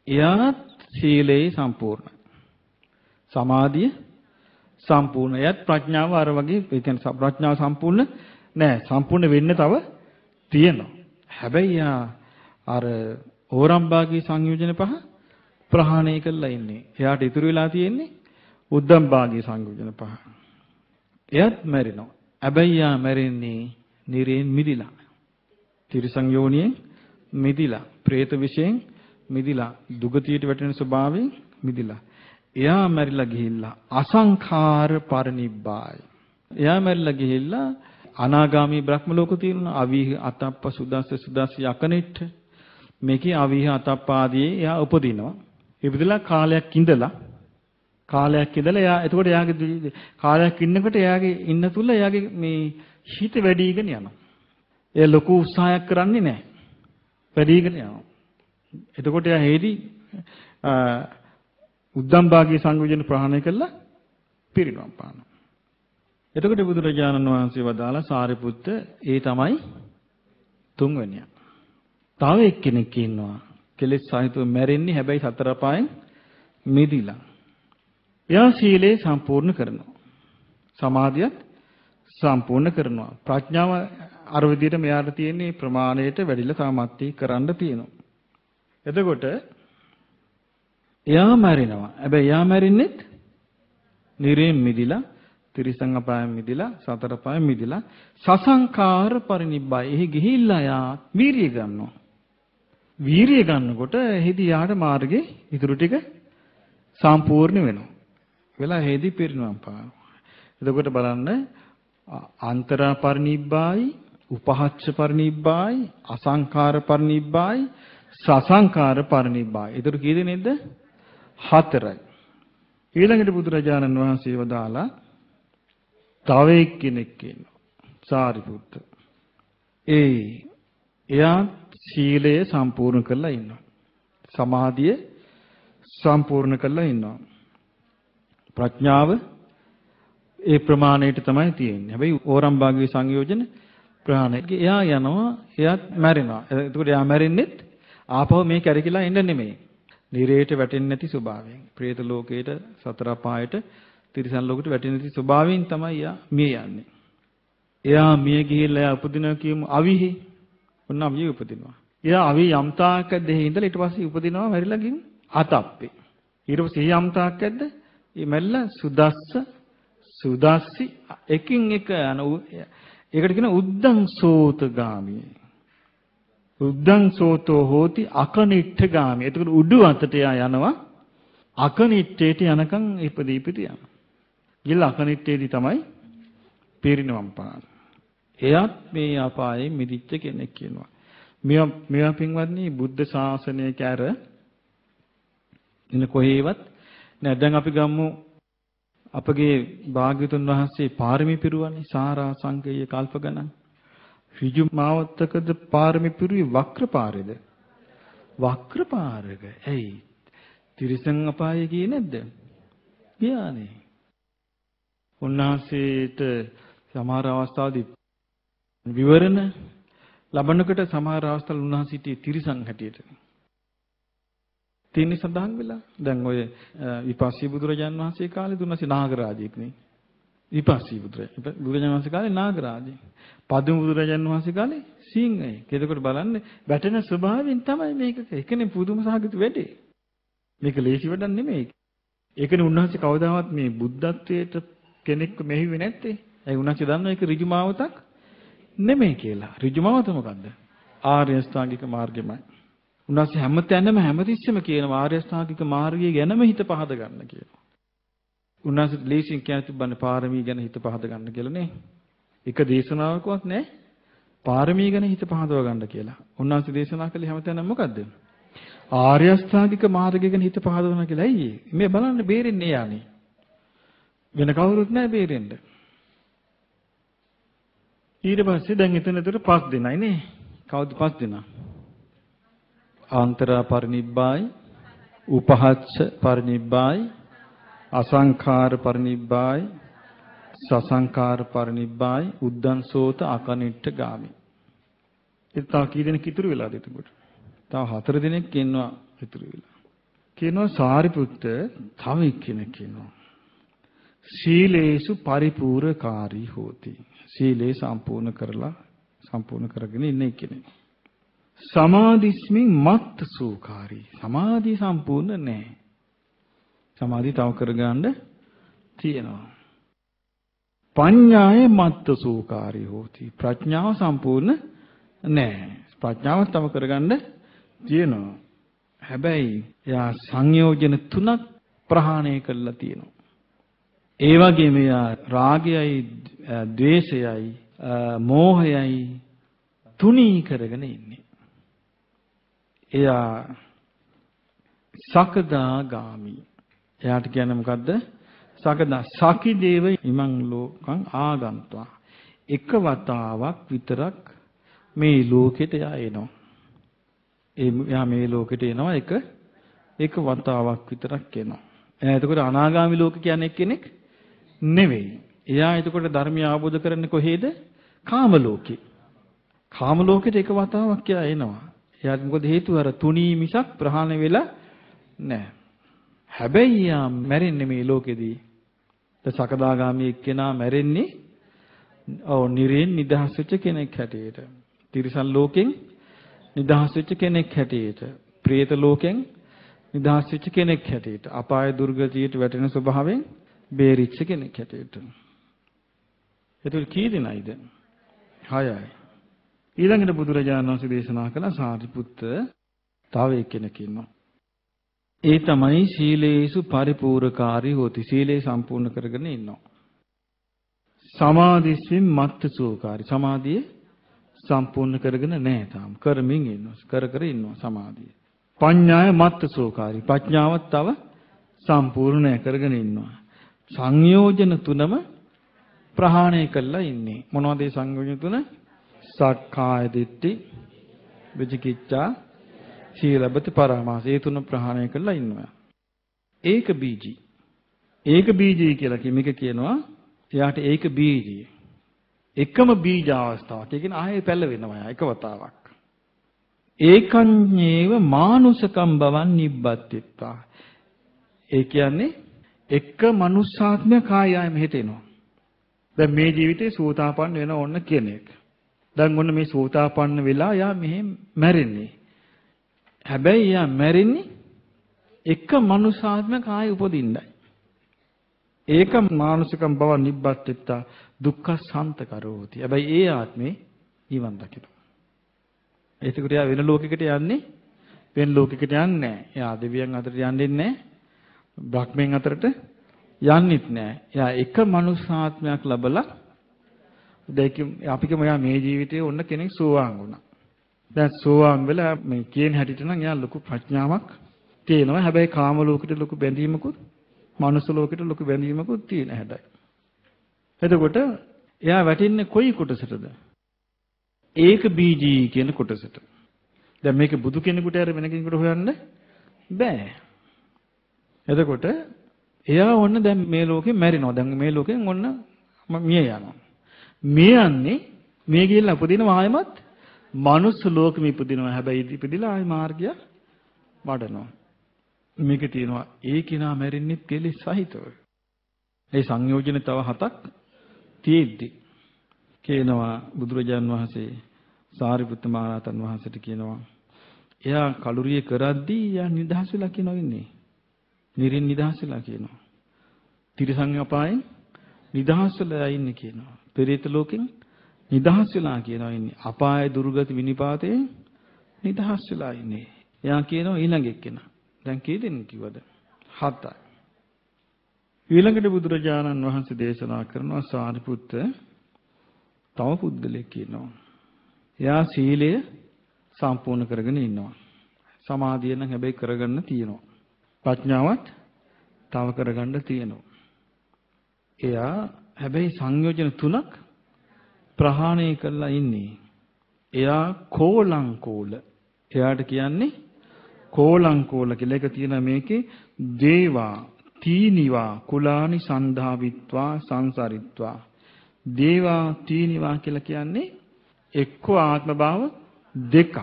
එයාත් සීලේ සම්පූර්ණයි. සමාධිය සම්පූර්ණ. එයත් ප්‍රඥාව අර වගේ ඒ කියන්නේ ප්‍රඥාව සම්පූර්ණ නෑ. සම්පූර්ණ වෙන්න තව තියෙනවා. හැබැයි යා අර ඕරම් භාගී සංයෝජන පහ ප්‍රහාණය කළා ඉන්නේ. එයාට ඉතුරු වෙලා තියෙන්නේ උද්දම් භාගී සංයෝජන පහ. එයත් මැරෙනවා. හැබැයි යා මැරෙන්නේ නිරේන් මිදිලා. තිරිසං යෝනියෙන් මිදිලා. പ്രേත විශයෙන් මිදිලා. දුගතියට වැටෙන ස්වභාවයෙන් මිදිලා. එයා මැරිලා ගිහිල්ලා අසංඛාර පරිනිබ්බාය. එයා මැරිලා ගිහිල්ලා අනාගාමී බ්‍රහ්ම ලෝක තියෙනවා. අවීහ අතප්ප සුදස්ස යකනෙට්ට. මේකේ අවීහ අතප්ප ආදී එයා උපදිනවා. ඉපදලා කාලයක් ඉඳලා එයා එතකොට එයාගේ කාලයක් ඉන්නකොට එයාගේ ඉන්න තුල එයාගේ මේ හිත වැඩිගෙන යනවා. එයා ලොකු උත්සාහයක් කරන්නේ නැහැ. වැඩිගෙන යනවා. එතකොට එයා හේදී උද්දම් භාගී සංයෝජන ප්‍රහාණය කළා පිරිනවම් පානවා. එතකොට බුදුරජාණන් වහන්සේ වදාලා සාරිපුත්ත ඒ තමයි තුන්වෙනියා. තව එක්කෙනෙක් ඉන්නවා. කෙලෙස් සහිතව මැරෙන්නේ හැබැයි සතර පායෙන් මිදිලා. එයා සීලේ සම්පූර්ණ කරනවා. සමාධියත් සම්පූර්ණ කරනවා. ප්‍රඥාව අර විදිහට මෙයාට තියෙන්නේ ප්‍රමාණයට වැඩිලා සාමත්‍ය කරන්න තියෙනවා. එතකොට එයා මැරෙනවා. හැබැයි එයා මැරෙන්නේත් නිරේන් මිදිලා, තිරිසං අපායෙන් මිදිලා, සතර පායෙන් මිදිලා, සසංකාර පරිනිබ්බාය. එහි ගිහිල්ලා යා වීරිය ගන්නවා. වීරිය ගන්නකොට එහිදී යාට මාර්ගේ ඉතුරු ටික සම්පූර්ණ වෙනවා. වෙලා එහිදී පිරිනවම් පානවා. එතකොට බලන්න අන්තරා පරිනිබ්බායි, උපහච්ච පරිනිබ්බායි, අසංකාර පරිනිබ්බායි, සසංකාර පරිනිබ්බායි. ඒතර කී දෙනෙක්ද? 4යි. ඊළඟට බුදුරජාණන් වහන්සේ වදාලා තව එක්කෙනෙක් ඉන්නවා. සාරිපුත්ත. එයා සීලය සම්පූර්ණ කරලා ඉන්නවා. සමාධිය සම්පූර්ණ කරලා ඉන්නවා. ප්‍රඥාව ඒ ප්‍රමාණයට තමයි තියෙන්නේ. හැබැයි ඕරම් භාගී සංයෝජන ප්‍රහාණය. එයා යනවා, එයාත් මැරෙනවා. එතකොට එයා මැරෙන්නෙත් ආපහු මේ කැරකිලා ඉන්න නෙමෙයි. නිරේට වැටෙන්නේ නැති ස්වභාවයෙන්. പ്രേත ලෝකයට, සතර පායට, තිරිසන් ලෝකයට වැටෙන්නේ නැති ස්වභාවයෙන් තමයි එයා මිය යන්නේ. එයා මිය ගිහිල්ලා එයා උපදිනවා කියමු අවිහි. ඔන්න අවිහි උපදිනවා. එයා අවි යම් තාක්ක දෙහි ඉඳලා ඊට පස්සේ උපදිනවා මැරිලා ගින් අතප්පේ. ඊට පස්සේ යම් තාක්ක ඇද්ද? මේ මැරිලා සුදස්සි එකින් එක යන ඒකට කියන උද්දං සෝතගාමී. උද්දං සෝතෝ හෝති අකනිට්ඨගාමී. එතකොට උඩු අතට යනවා අකනිට්ඨේට යනකම් ඉපදී යනවා. ගිල අකනිට්ඨේදී තමයි පිරිනවම් පාන. එයත් මේ අපායේ මිදිච්ච කෙනෙක් කියනවා. මේවා පින්වත්නි බුද්ධ ශාසනයක ඇර ඉන්න කොහේවත් නෑ. දැන් අපි ගමු අපගේ භාග්‍යතුන් වහන්සේ පාරමී පිරුවන්නේ සාරා සංකේය කල්ප ගණන්. ඍජු මාවත්තකද පාරමී පිරුවේ වක්‍ර පාරේද? වක්‍රපාරක. ඇයි? තිරිසන් අපායේ ගියේ නැද්ද? ගියානේ. උන්වහන්සේට සමහර අවස්ථාවලදී විවරණ ලබනකොට සමහර අවස්ථාවල උන්වහන්සේ සිටියේ තිරිසන් හැටියට. තින්නේ සඳහන් වෙලා. දැන් ඔය විපස්සී බුදුරජාන් වහන්සේ කාලේ උන්වහන්සේ නාගරාජෙක් නේ. විපස්සී බුදුරජාණන් වහන්සේ කාලේ නාගරාජෙක්. පදුම බුදුරජාණන් වහන්සේ කාලේ සිංහයෙක්. එතකොට බලන්න වැටෙන ස්වභාවයෙන් තමයි මේක. ඒකනේ පුදුම සහගත වැඩේ. මේක ලේසි වැඩක් නෙමෙයි. ඒකනේ උන්වහන්සේ කවදාවත් මේ බුද්ධත්වයට කෙනෙක් මෙහිුවේ නැත්තේ. ඒ උන්වහන්සේ දන්නවා ඒක ඍජුමාවතක් නෙමෙයි කියලා. ඍජුමාවත මොකද්ද? ආර්ය අෂ්ටාංගික මාර්ගෙමයි. උන්වහන්සේ හැමතැනම හැමතිස්සෙම කියනවා ආර්ය අෂ්ටාංගික මාර්ගය ගැනම හිත පහද ගන්න කියලා. උන්වහන්සේ ලේසියෙන් කියන තිබ්බන්නේ පාරමී ගැන හිත පහද ගන්න කියලා නේ. එක දේශනාවකවත් නැහැ පාරමී ගැන හිත පහදව ගන්න කියලා. උන්වහන්සේ දේශනා කළේ හැමතැනම මොකද්ද? ආර්ය අෂ්ටාංගික මාර්ගය ගැන හිත පහදවනවා කියලා. ඇයි මේ බලන්න බේරෙන්නේ යන්නේ. වෙන කවුරුත් නැහැ බේරෙන්න. ඊට පස්සේ දැන් එතනතර 5 දෙනයි නේ. කවුද 5 දෙනා? ආන්තරා පරිනිබ්බායි, උපහච්ච පරිනිබ්බායි, අසංඛාර පරිනිබ්බායි, සසංඛාර පරිනිබ්බායි, උද්දන්සෝත අකනිට්ඨ ගාමි. ඒ තා කී දෙනෙක් ඉතුරු වෙලාද එතකොට? තව 4 දෙනෙක් ඉන්නවා ඉතුරු වෙලා. කියනවා සාරිපුත්ත තව එක්කෙනෙක් ඉන්නවා. සීලේසු පරිපූර්ණකාරී හෝති. සීලේ සම්පූර්ණ කරගෙන ඉන්න කෙනෙක්. සමාධිස්මින් මත්ත සූකාරී. සමාධිය සම්පූර්ණ නැහැ. සමාධිය තව කරගන්න තියෙනවා. පඤ්ඤාය මත්ත සූකාරී හෝති. ප්‍රඥාව සම්පූර්ණ නැහැ. ප්‍රඥාව තව කරගන්න තියෙනවා. හැබැයි එයා සංයෝජන 3ක් ප්‍රහාණය කළා තියෙනවා. ඒ වගේම එයා රාගයයි, ද්වේෂයයි, මෝහයයි තුනී කරගෙන ඉන්නේ. එයා සකදාගාමි. එයාට කියන්නේ මොකද්ද? සකි දේව ඉමං ලෝකං ආගන්තුවා. එක වතාවක් විතරක් මේ ලෝකෙට එයා එනවා. එයා මේ ලෝකෙට එනවා එක වතාවක් විතරක් එනවා. එතකොට අනාගාමි ලෝක කියන්නේ කෙනෙක් නෙවෙයි. එයා එතකොට ධර්මය අවබෝධ කරන්නේ කොහේද? කාම ලෝකේ. කාම ලෝකෙට එක වතාවක් එයා එනවා. එයාට මොකද හේතුව? අර තුනී මිසක් ප්‍රහාණය වෙලා නැහැ. හැබැයි යා මැරෙන්නේ මේ ලෝකෙදී. සකදාගාමී එක්කෙනා මැරෙන්නේ නිරයෙන් නිදහස් වෙච්ච කෙනෙක් හැටියට. තිරිසන් ලෝකෙන් නිදහස් වෙච්ච කෙනෙක් හැටියට. പ്രേත ලෝකෙන් නිදහස් වෙච්ච කෙනෙක් හැටියට. අපාය දුර්ගතියට වැටෙන ස්වභාවයෙන් බේරිච්ච කෙනෙක් හැටියට. එතකොට කී දෙනයිද? 6යි. ඊළඟට බුදුරජාණන් වහන්සේ දේශනා කළ සාරිපුත්ත තව එක්කෙනෙක් ඉන්නවා. ඒ තමයි සීලේසු පරිපූර්ණකාරී හොති. සීලේ සම්පූර්ණ කරගෙන ඉන්නවා. සමාධිස්මින් මත්තසෝකාරී. සමාධිය සම්පූර්ණ කරගෙන නැහැ තාම. කරමින් ඉන්නවා. කර ඉන්නවා සමාධිය. පඤ්ඤාය මත්තසෝකාරී. ප්‍රඥාවත් තව සම්පූර්ණ කරගෙන ඉන්නවා. සංයෝජන 3ම ප්‍රහාණය කළා ඉන්නේ. මොනවද ඒ සංයෝජන 3? සක්කාය දිට්ඨි, විචිකිච්ඡා, සීලබ්බත පරාමාස. ඒ 3 ප්‍රහාණය කළා ඉන්නවා. ඒක බීජී. ඒක බීජී කියලා මේක කියනවා. එයාට ඒක බීජී. එකම බීජ අවස්ථාවක්. ඒ කියන්නේ ආයේ පැල වෙනවා එක වතාවක්. ඒකඤ්ඤේව මානුෂකම් බවන් නිබ්බත්තිත්තා. ඒ කියන්නේ එක මනුස්සාත්මයක් ආයෙ මෙහෙට එනවා. දැන් මේ ජීවිතේ සෝතාපන්න වෙන ඕන කෙනෙක්. දැන් ඔන්න මේ සෝතාපන්න වෙලා යා මෙහෙ මැරෙන්නේ. හැබැයි යා මැරෙන්නේ එක මනුස්සාත්මයක් ආයෙ උපදින්නයි. ඒක මානුෂිකම් බව නිබ්බත්තිත්තා දුක්ඛ සාන්තකරෝති. හැබැයි ඒ ආත්මේ නිවන් දකිනවා. ඒකට යා වෙන ලෝකයකට යන්නේ වෙන ලෝකයකට යන්නේ නැහැ. එයා දෙවියන් අතරට යන්නේ නැහැ. බ්‍රහ්මයන් අතරට යන්නෙත් නැහැ. එයා එක මනුස්සාත්මයක් ලැබලා දැන් අපි කියමු එයා මේ ජීවිතේ ඔන්න කෙනෙක් සෝවාන් වුණා. දැන් සෝවාන් වෙලා මේ කියන හැටිට නම් එයා ලොකු ප්‍රඥාවක් තියෙනවා. හැබැයි කාම ලෝකෙට ලොකු බැඳීමකුත්, මනුස්ස ලෝකෙට ලොකු බැඳීමකුත් තියෙන හැඩයි. එතකොට එයා වැටෙන්නේ කොයි කොටසටද? ඒක බීජී කියන කොටසට. දැන් මේක බුදු කෙනෙකුට අර වෙන කෙනෙකුට හොයන්න බෑ. එතකොට එයා ඔන්න දැන් මේ ලෝකෙ මැරෙනවා. දැන් මේ ලෝකෙන් ඔන්න මිය යනවා. මේ යන්නේ මේ ගිහිල්ලා උපදිනවා ආයමත් මනුස්ස ලෝකෙම ඉපදිනවා. හැබැයි ඉපදිලා ආයි මාර්ගය වඩනවා. මේකේ තියෙනවා ඒ කිනා මැරෙන්නේ කෙලෙස් සහිතව. ඒ සංයෝජන තව 7ක් තියෙද්දි කියනවා බුදුරජාන් වහන්සේ සාරිපුත්ත මහ රහතන් වහන්සේට කියනවා එයා කලුරිය කරද්දී එයා නිදහස් වෙලා කියනවා ඉන්නේ. නිරින් නිදහස් වෙලා කියනවා. තිරිසන් අපායෙන් නිදහස් වෙලා ඉන්නේ කියනවා. පෙරේත ලෝකෙන් නිදහස් වෙලා කියනවා ඉන්නේ. අපාය දුර්ගති විනිපාතයෙන් නිදහස් වෙලා ඉන්නේ. එයා කියනවා ඊළඟ එක්කෙනා. දැන් කී දෙනෙක් කිව්වද? 7යි. ඊළඟට බුදුරජාණන් වහන්සේ දේශනා කරනවා සාරිපුත්ත තව පුද්ගලෙක් කියනවා. එයා සීලය සම්පූර්ණ කරගෙන ඉන්නවා. සමාධිය නම් හැබැයි කරගන්න තියෙනවා. ප්‍රඥාවත් තව කරගන්න තියෙනවා. එයා හැබැයි සංයෝජන 3ක් ප්‍රහාණය කරලා ඉන්නේ. එයා කෝලංකෝල. එයාට කියන්නේ කෝලංකෝල කියලා එක තියෙන මේකේ දේවා තීනිවා කුලානි සන්ධාවිත්වා සංසරිත්වා. දේවා තීනිවා කියලා කියන්නේ එක්ක ආත්ම භාව දෙකක්.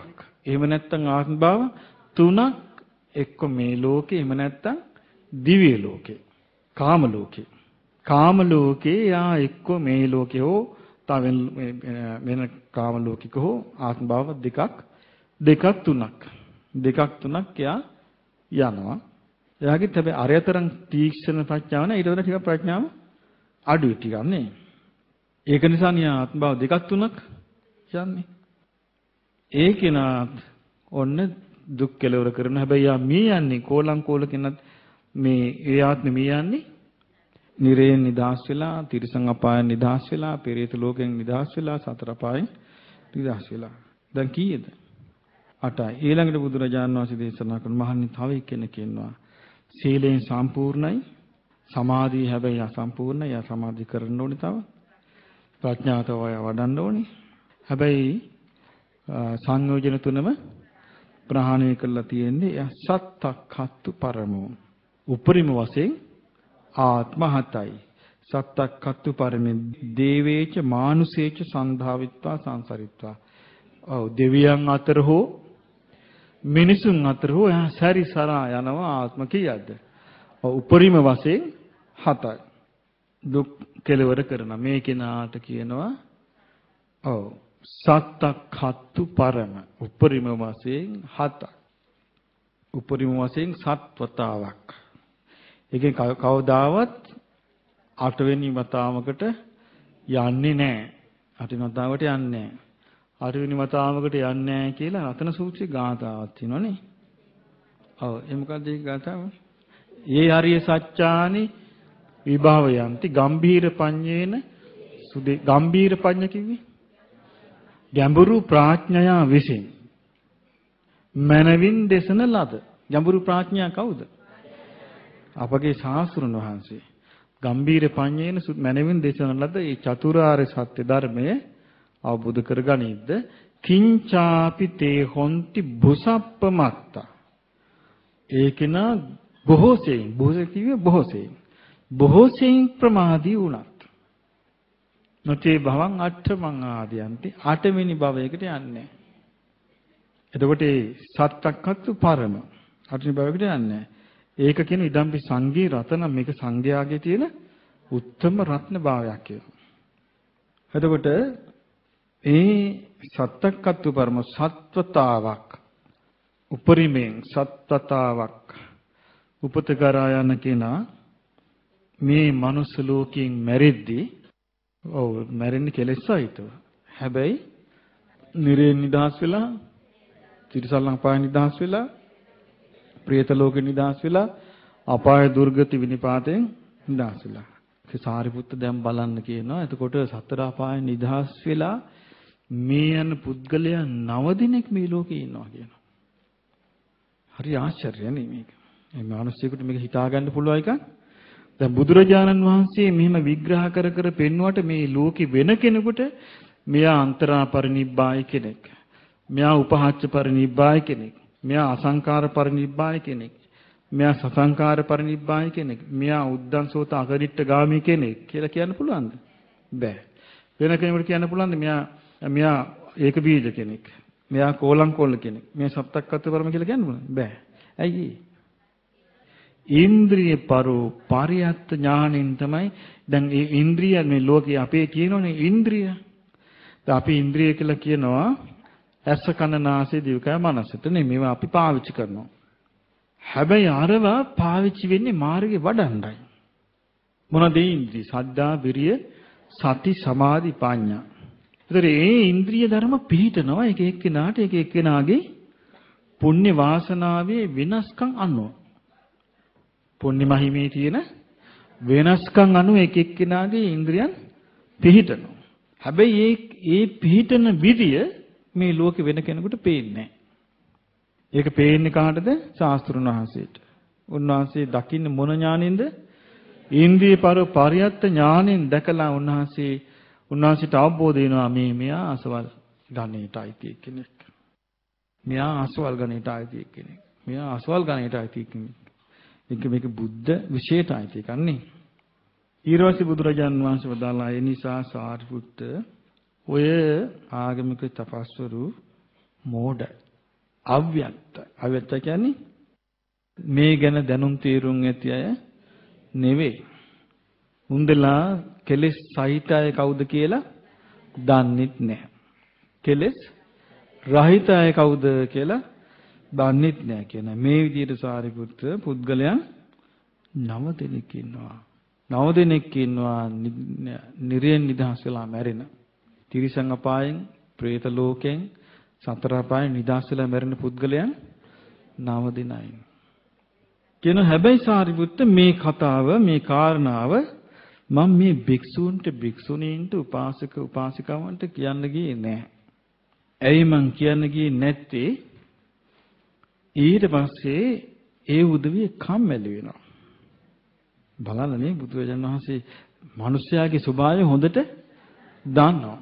එහෙම නැත්නම් ආත්ම භාව 3ක් එක්ක මේ ලෝකේ එහෙම නැත්නම් දිව්‍ය ලෝකේ. කාම ලෝකේ. කාම ලෝකේ යා එක්ක මේ ලෝකේ හෝ තව වෙන කාම ලෝකික හෝ ආත්ම භාව දෙකක් තුනක් යා යනවා. එයාගෙත් හැබැයි අරයතරම් තීක්ෂණ ප්‍රඥාව නැහැ. ඊට වඩා ටිකක් ප්‍රඥාව අඩුයි ටිකක් නේ. ඒක නිසා නිය ආත්ම භාව දෙකක් තුනක් යන්නේ. ඒ කෙනාත් ඔන්න දුක් කෙලවර කරන හැබැයි යා මේ යන්නේ කෝලංකෝල කෙනත් මේ ඒ ආත්මෙ මේ යන්නේ නිරයෙන් නිදහස් වෙලා තිරිසන් අපායන් නිදහස් වෙලා පෙරේත ලෝකෙන් නිදහස් වෙලා සතර අපායන් නිදහස් වෙලා. දැන් කීයද? 8යි. ඊළඟට බුදුරජාණන් වහන්සේ දේශනා කරන මහන්නේ තව එක්කෙනෙක් ඉන්නවා. සීලයෙන් සම්පූර්ණයි. සමාධිය හැබැයි අසම්පූර්ණයි. යා සමාධි කරන්න ඕනේ තව. ප්‍රඥාව වඩන්න ඕනේ. හැබැයි සංයෝජන 3ම ප්‍රහාණය කරලා තියෙන්නේ යා සත්තක්ඛත්තු පරමෝ. උපරිම වශයෙන් ආත්ම 7යි. සත්තක්ඛත්තු පරමේ දේවේච මානුසේච සන්ධාවිත්වා සංසරිත්වා. ඔව් දෙවියන් අතර හෝ මිනිසුන් අතර හෝ සැරිසරා යනවා ආත්ම කීයක්ද? ඔව් උපරිම වශයෙන් 7යි. දුක් කෙලවර කරන මේ කෙනාට කියනවා ඔව් සත්තක්ඛත්තු පරම උපරිම වශයෙන් 7ක්. උපරිම වශයෙන් සත්වතාවක්. ඒකෙන් කවදාවත් 8 වෙනි වතාවකට යන්නේ නැහැ. 8 වෙනි වතාවට යන්නේ නැහැ. 8 වෙනි වතාවකට යන්නේ නැහැ කියලා රතන සූත්‍රයේ ගාථාවක් තියෙනවනේ. ඔව් ඒ මොකද්ද ඒ ගාථාව? "ඒ ආර්ය සත්‍යානි විභවයන්ති ගම්භීර පඤ්ඤේන සුදේ." ගම්භීර පඤ්ඤ කිව්වේ ගැඹුරු ප්‍රඥා විසින් මනවින් දේශන ලද. ගැඹුරු ප්‍රඥා කවුද? අපගේ ශාස්ත්‍රඥ වහන්සේ. ගම්භීර පඤ්ඤේන මනවින් දේශන ලද මේ චතුරාර්ය සත්‍ය ධර්මයේ අවබෝධ කරගනිද්ද කිංචාපි තේ හොන්ති බුසප්පමත්තා. ඒකේන බොහෝසෙයින් ප්‍රමාදී වුණත් නොතේ භවං අට්ඨමං ආදියන්ති 8 වෙනි භවයකට යන්නේ. එතකොට ඒ සත්තක්ඛත්තු පරම 8 වෙනි භවයකට යන්නේ. ඒක කියන ඉදම්පි සංඝේ රතන මේක සංඝයාගේ තියෙන උත්තම රත්න භාවයක් කියලා. එතකොට ඒ සත්තක්ඛත්තු පරම සත්වතාවක් උපරිමයෙන් සත්වතාවක් උපත කරා යන කෙනා මේ මනුස්ස ලෝකයෙන් මැරෙද්දී මැරෙන්නේ කෙලෙස් සහිතව. හැබැයි නිරයෙන් නිදහස් වෙලා තිරිසන් අපාය නිදහස් වෙලා ප්‍රේත ලෝකෙ නිදහස් වෙලා අපාය දුර්ගති විනිපාතයෙන් නිදහස් වෙලා. ඒ සාරිපුත්ත දැන් බලන්න කියනවා. එතකොට සතර අපාය නිදහස් වෙලා මේ යන පුද්ගලයා 9 දිනක් මේ ලෝකේ ඉන්නවා කියනවා. හරි ආශ්චර්යනේ මේක. මේ මිනිස්සුන්ට මේක හිතා ගන්න පුළුවන් එකක්. දැන් බුදුරජාණන් වහන්සේ මෙහිම විග්‍රහ කර කර පෙන්වුවට මේ ලෝකෙ වෙන කෙනෙකුට මෙයා අන්තරා පරිනිබ්බායි කෙනෙක්. මෙයා උපහාච්ච පරිනිබ්බාය කෙනෙක්. මෙයා අසංකාර පරිනිබ්බාය කෙනෙක්. මෙයා සසංකාර පරිනිබ්බාය කෙනෙක්. මෙයා උද්දංසෝත අකරිට්ඨ ගාමී කෙනෙක් කියලා කියන්න පුළුවන්ද? බෑ. වෙන කෙනෙකුට කියන්න පුළුවන්ද මෙයා ඒක බීජ කෙනෙක්. මෙයා කෝලං කොල්ල කෙනෙක්. මෙයා සත්තක්කත් පරම කියලා කියන්න පුළුවන්ද? බෑ. ඇයි ඒ? ඉන්ද්‍රිය පරෝ පරියත්ත ඥාණයෙන් තමයි දැන් මේ ඉන්ද්‍රිය මේ ලෝකේ අපේ කියනෝනේ ඉන්ද්‍රිය. දැන් අපි ඉන්ද්‍රිය කියලා කියනවා ඇස කන නාසය දිවකය මනසට නෙමෙයි අපි පාවිච්චි කරනවා. හැබැයි අරවා පාවිච්චි වෙන්නේ මාර්ගේ වඩන්නයි. මොනවද ඒ ඉන්ද්‍රිය? සද්ධා, විරිය, සති, සමාධි, ප්‍රඥා. ඒතර මේ ඉන්ද්‍රිය ධර්ම පිළිටනවා එක එක්කෙනාට එක එක්කෙනාගේ පුණ්‍ය වාසනාවේ වෙනස්කම් අනුව. පුණ්‍ය මහිමේ තියෙන වෙනස්කම් අනුව එක එක්කෙනාගේ ඉන්ද්‍රියන් පිළිටනවා. හැබැයි ඒ පිළිටන විදිය මේ ලෝකෙ වෙන කෙනෙකුට පේන්නේ නැහැ. ඒක පේන්නේ කාටද? ශාස්ත්‍රුන් වහන්සේට. උන්වහන්සේ දකින්නේ මොන ඥානෙන්ද? ඉන්ද්‍රිය පරියත්ත ඥානෙන් දැකලා උන්වහන්සේට අවබෝධ වෙනවා මෙයා අසවල් ගණයට අයිති කෙනෙක්. මෙයා අසවල් ගණයට අයිති කෙනෙක්. මෙයා අසවල් ගණයට අයිති කෙනෙක්. මේක බුද්ධ විශේෂයට අයිති එකක් නේ. ඊර්වසි බුදුරජාන් වහන්සේ වදාළා ඒ නිසා සාරිපුත්ත ඔය ආගමික තපස්වරු මෝඩ අව්‍යක්ත කියන්නේ මේ ගැන දැනුම් තීරුම් ඇති අය නෙවෙයි. උන්දලා කෙලෙස් සහිත අය කවුද කියලා දන්නෙත් නැහැ. කෙලෙස් රහිත අය කවුද කියලා දන්නෙත් නැහැ කියන මේ විදිහට සාරිපුත්‍ර පුද්ගලයන් 9 දෙනෙක් ඉන්නවා. 9 දෙනෙක් ඉන්නවා නිරයෙන් නිදහස් වෙලා මැරෙන. තිරිසන් අපායෙන්, പ്രേත ලෝකයෙන්, සතර අපායෙන් නිදහස් වෙලා මැරෙන පුද්ගලයන් 9 දෙනයි. කියන හැබැයි සාරිපුත්‍ර මේ කතාව මේ කාරණාව මම මේ භික්ෂූන්ට භික්ෂුණීන්ට උපාසක උපාසිකාවන්ට කියන්න ගියේ නැහැ. ඇයි මං කියන්න ගියේ නැත්තේ? ඊට පස්සේ ඒ උදවිය කම්මැලි වෙනවා. බලන්නනේ බුදුරජාණන් වහන්සේ මිනිස්යාගේ ස්වභාවය හොඳට දන්නවා.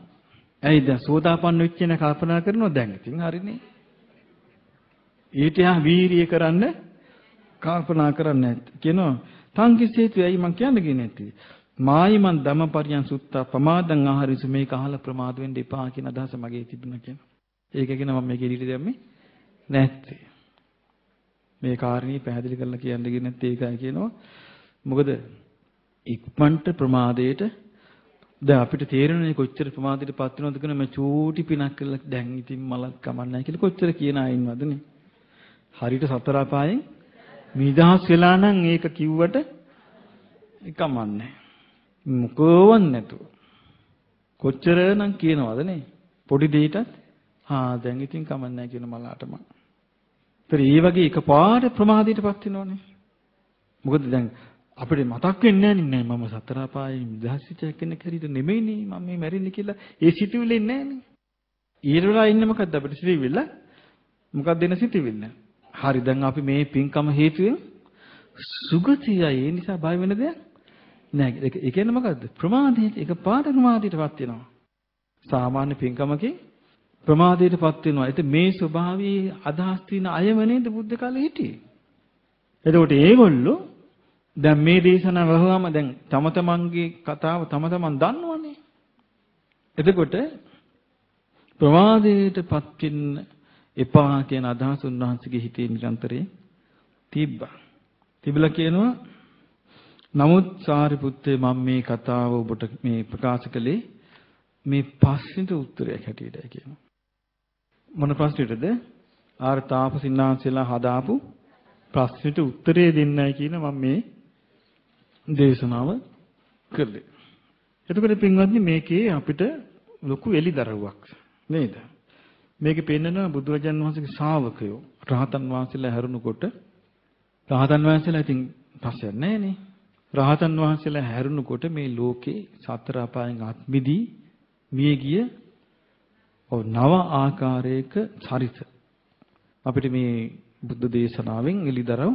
ඇයි දැන් සෝදාපන්න වෙච්ච කෙනා කල්පනා කරනවා දැන් ඉතින් හරිනේ. ඊට යා වීරිය කරන්න කල්පනා කරන්නේ නැත්. කියනවා තංකිසේතු ඇයි මං කියන්න ගියේ නැත්තේ? මායිමන් ධම්මපරියන් සුත්තා ප්‍රමාදං ආහාරිසු මේක අහලා ප්‍රමාද වෙන්න එපා කියන අදහස මගේ තිබුණා කියනවා. ඒක කියන මම මේක ඉදිරියට දැම්මේ නැත්තේ. මේ කාරණේ පැහැදිලි කරලා කියන්න ගියේ නැත්තේ ඒකයි කියනවා. මොකද ඉක්මනට ප්‍රමාදයට දැන් අපිට තේරෙන්නේ කොච්චර ප්‍රමාදයටපත් වෙනවද කියන මේ චූටි පිනක් කරලා දැන් ඉතින් මලක් කමන්නයි කියලා කොච්චර කියන අය ඉන්නවදනේ. හරියට සතර අපායෙන් නිදහස් වෙලා නම් ඒක කිව්වට කමන්නේ. මොකෝවන් නැතුව. කොච්චරනම් කියනවදනේ. පොඩි දෙයකටත් දැන් ඉතින් කමන්නේ කියන මලාටම. ඒතර ඒ වගේ එකපාර ප්‍රමාදයටපත් වෙනවනේ. මොකද දැන් අපිට මතක් වෙන්නේ නැහැ මම සතර අපායේ නිදහස් වෙච්ච කෙනෙක් හරියට නෙමෙයිනේ මම මේ මැරෙන්නේ කියලා ඒ සිතුවිල්ල එන්නේ නැහනේ. ඊළඟට ඉන්නේ මොකද්ද අපිට සිතුවිල්ල? මොකක්ද එන සිතුවිල්ල? හරි දැන් අපි මේ පින්කම හේතුවෙන් සුගතියයි ඒ නිසා බය වෙන දෙයක් නැහැ. ඒ කියන්නේ මොකද්ද? ප්‍රමාදයට එකපාර ප්‍රමාදයටපත් වෙනවා. සාමාන්‍ය පින්කමකින් ප්‍රමාදයටපත් වෙනවා. ඒත් මේ ස්වභාවයේ අදහස් තියෙන අයම නේද බුද්ධ කාලේ හිටියේ. එතකොට ඒගොල්ලෝ දැන් මේ දේශනාව වහවම දැන් තම තමන්ගේ කතාව තම තමන් දන්නවනේ. එතකොට ප්‍රමාදයටපත් වෙන්න එපා කියන අදහස උන්වහන්සේගේ හිතේ නිරන්තරයෙන් තිබ්බා. තිබිලා කියනවා නමුත් සාරිපුත්තේ මම මේ කතාව ඔබට මේ ප්‍රකාශ කළේ මේ ප්‍රශ්නෙට උත්තරයක් හැටියටයි කියනවා. මොන ප්‍රශ්නෙටද? ආර තාපසින්නාන්සලා හදාපු ප්‍රශ්නෙට උත්තරේ දෙන්නයි කියන මම මේ දේශනාව කළේ. එතකොට පින්වත්නි මේකේ අපිට ලොකු එලිදරව්වක් නේද? මේකේ පෙන්නන බුදුරජාණන් වහන්සේගේ ශ්‍රාවකයෝ රහතන් වහන්සේලා හැරුණකොට රහතන් වහන්සේලා ඉතින් පස්සෙන් නැහනේ. රහතන් වහන්සේලා හැරුණකොට මේ ලෝකේ සතර අපායන් අත්මිදී මිය ගිය නව ආකාරයක චරිත අපිට මේ බුද්ධ දේශනාවෙන් එලිදරව්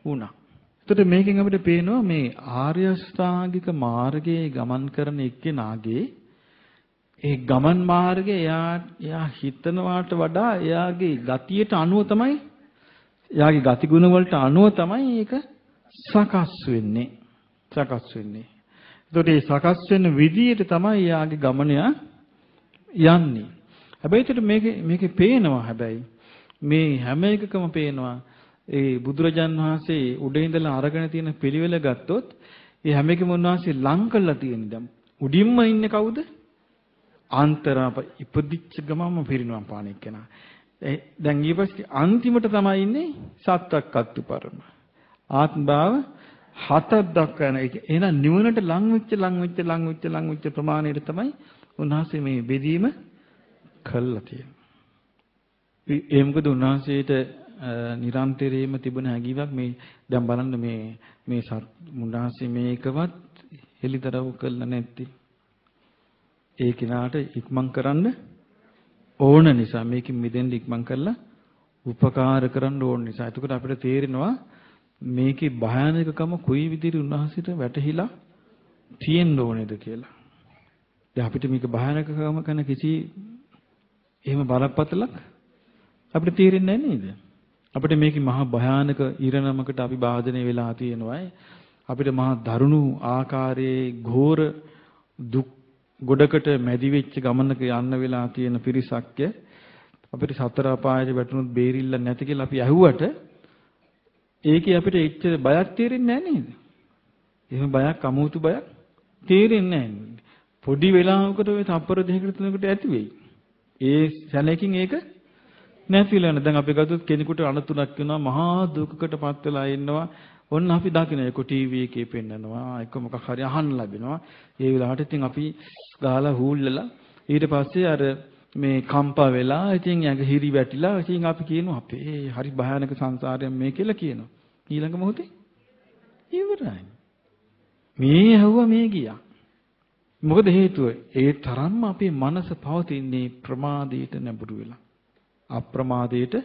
වුණා. එතකොට මේකෙන් අපිට පේනවා මේ ආර්ය අෂ්ටාංගික මාර්ගයේ ගමන් කරන එක්කෙනාගේ ඒ ගමන් මාර්ගය එයා හිතනවාට වඩා එයාගේ ගතියට අනුව තමයි එයාගේ ගතිගුණ වලට අනුව තමයි ඒක සකස් වෙන්නේ. එතකොට මේ සකස් වෙන විදියට තමයි එයාගේ ගමන යන්නේ. හැබැයි ඒකට මේකේ පේනවා හැබැයි මේ හැම එකකම පේනවා ඒ බුදුරජාන් වහන්සේ උඩ ඉඳලා අරගෙන තියෙන පිළිවෙල ගත්තොත් ඒ හැම එකම උන්වහන්සේ ලං කරලා තියෙන දැන් උඩින්ම ඉන්නේ කවුද? ආන්තරාප ඉපදිච්ච ගමම පිරිනවම් පාන එක්කෙනා. දැන් ඊපස්සේ අන්තිමට තමයි ඉන්නේ සත්තක්කත්තු පරම. ආත්ම භාව 7ක් දක්වන එක. එහෙනම් නිවනට ලං වෙච්ච ප්‍රමාණයට තමයි උන්වහන්සේ මේ බෙදීම කළා තියෙන්නේ. ඒ මොකද උන්වහන්සේට නිරන්තරයෙන්ම තිබුණ හැඟීමක් මේ දැන් බලන්න මේ උන්වහන්සේ මේකවත් හෙලිදරව් කළා නැත්තේ. ඒ කිනාට ඉක්මන් කරන්න ඕන නිසා මේකෙන් මිදෙන්න ඉක්මන් කරලා උපකාර කරන්න ඕන නිසා. එතකොට අපිට තේරෙනවා මේකේ භයානකකම කොයි විදිහට උන්වහන්සේට වැටහිලා තියෙන්න ඕනේද කියලා. දැන් අපිට මේක භයානකකම කරන කිසි එහෙම බලපතලක් අපිට තේරෙන්නේ නැහැ නේද? අපිට මේකේ මහා භයානක ඉරණමකට අපි බාධනය වෙලා තියෙනවා. අපිට මහා දරුණු ආකාරයේ ඝෝර දුක් ගොඩකට මැදි වෙච්ච ගමනක යන්න වෙලා තියෙන පිරිසක්ය අපිට සතර අපායට වැටුණොත් බේරිල්ල නැති කියලා අපි අහුවට ඒකේ අපිට එච්චර බයක් තේරෙන්නේ නැහැ නේද? එහෙම බයක් අමුතු බයක් තේරෙන්නේ නැහැ. පොඩි වෙලාවකට ඔය තප්පර දෙකකට තුනකට ඇති වෙයි. ඒ සැලකින් ඒක නැතිලා යන. දැන් අපි ගත්තොත් කෙනෙකුට අනතුරක් වෙනවා මහා දුකකටපත් වෙලා ඉන්නවා. ඔන්න අපි දකින්න ඒක ටීවී එකේ පෙන්නනවා. එක මොකක් හරි අහන්න ලැබෙනවා. ඒ වෙලාවට ඉතින් අපි ගාලා හූල්ලලා ඊට පස්සේ අර මේ කම්පා වෙලා ඉතින් යඟ හිරි වැටිලා ඉතින් අපි කියනවා අපේ හරි භයානක සංසාරයක් මේ කියලා කියනවා. ඊළඟ මොහොතේ ඉවරයි. මේ ඇහුවා මේ ගියා. මොකද හේතුව? ඒ තරම්ම අපේ මනස පවතින්නේ ප්‍රමාදයට නැඹුරු වෙලා. අප්‍රමාදයට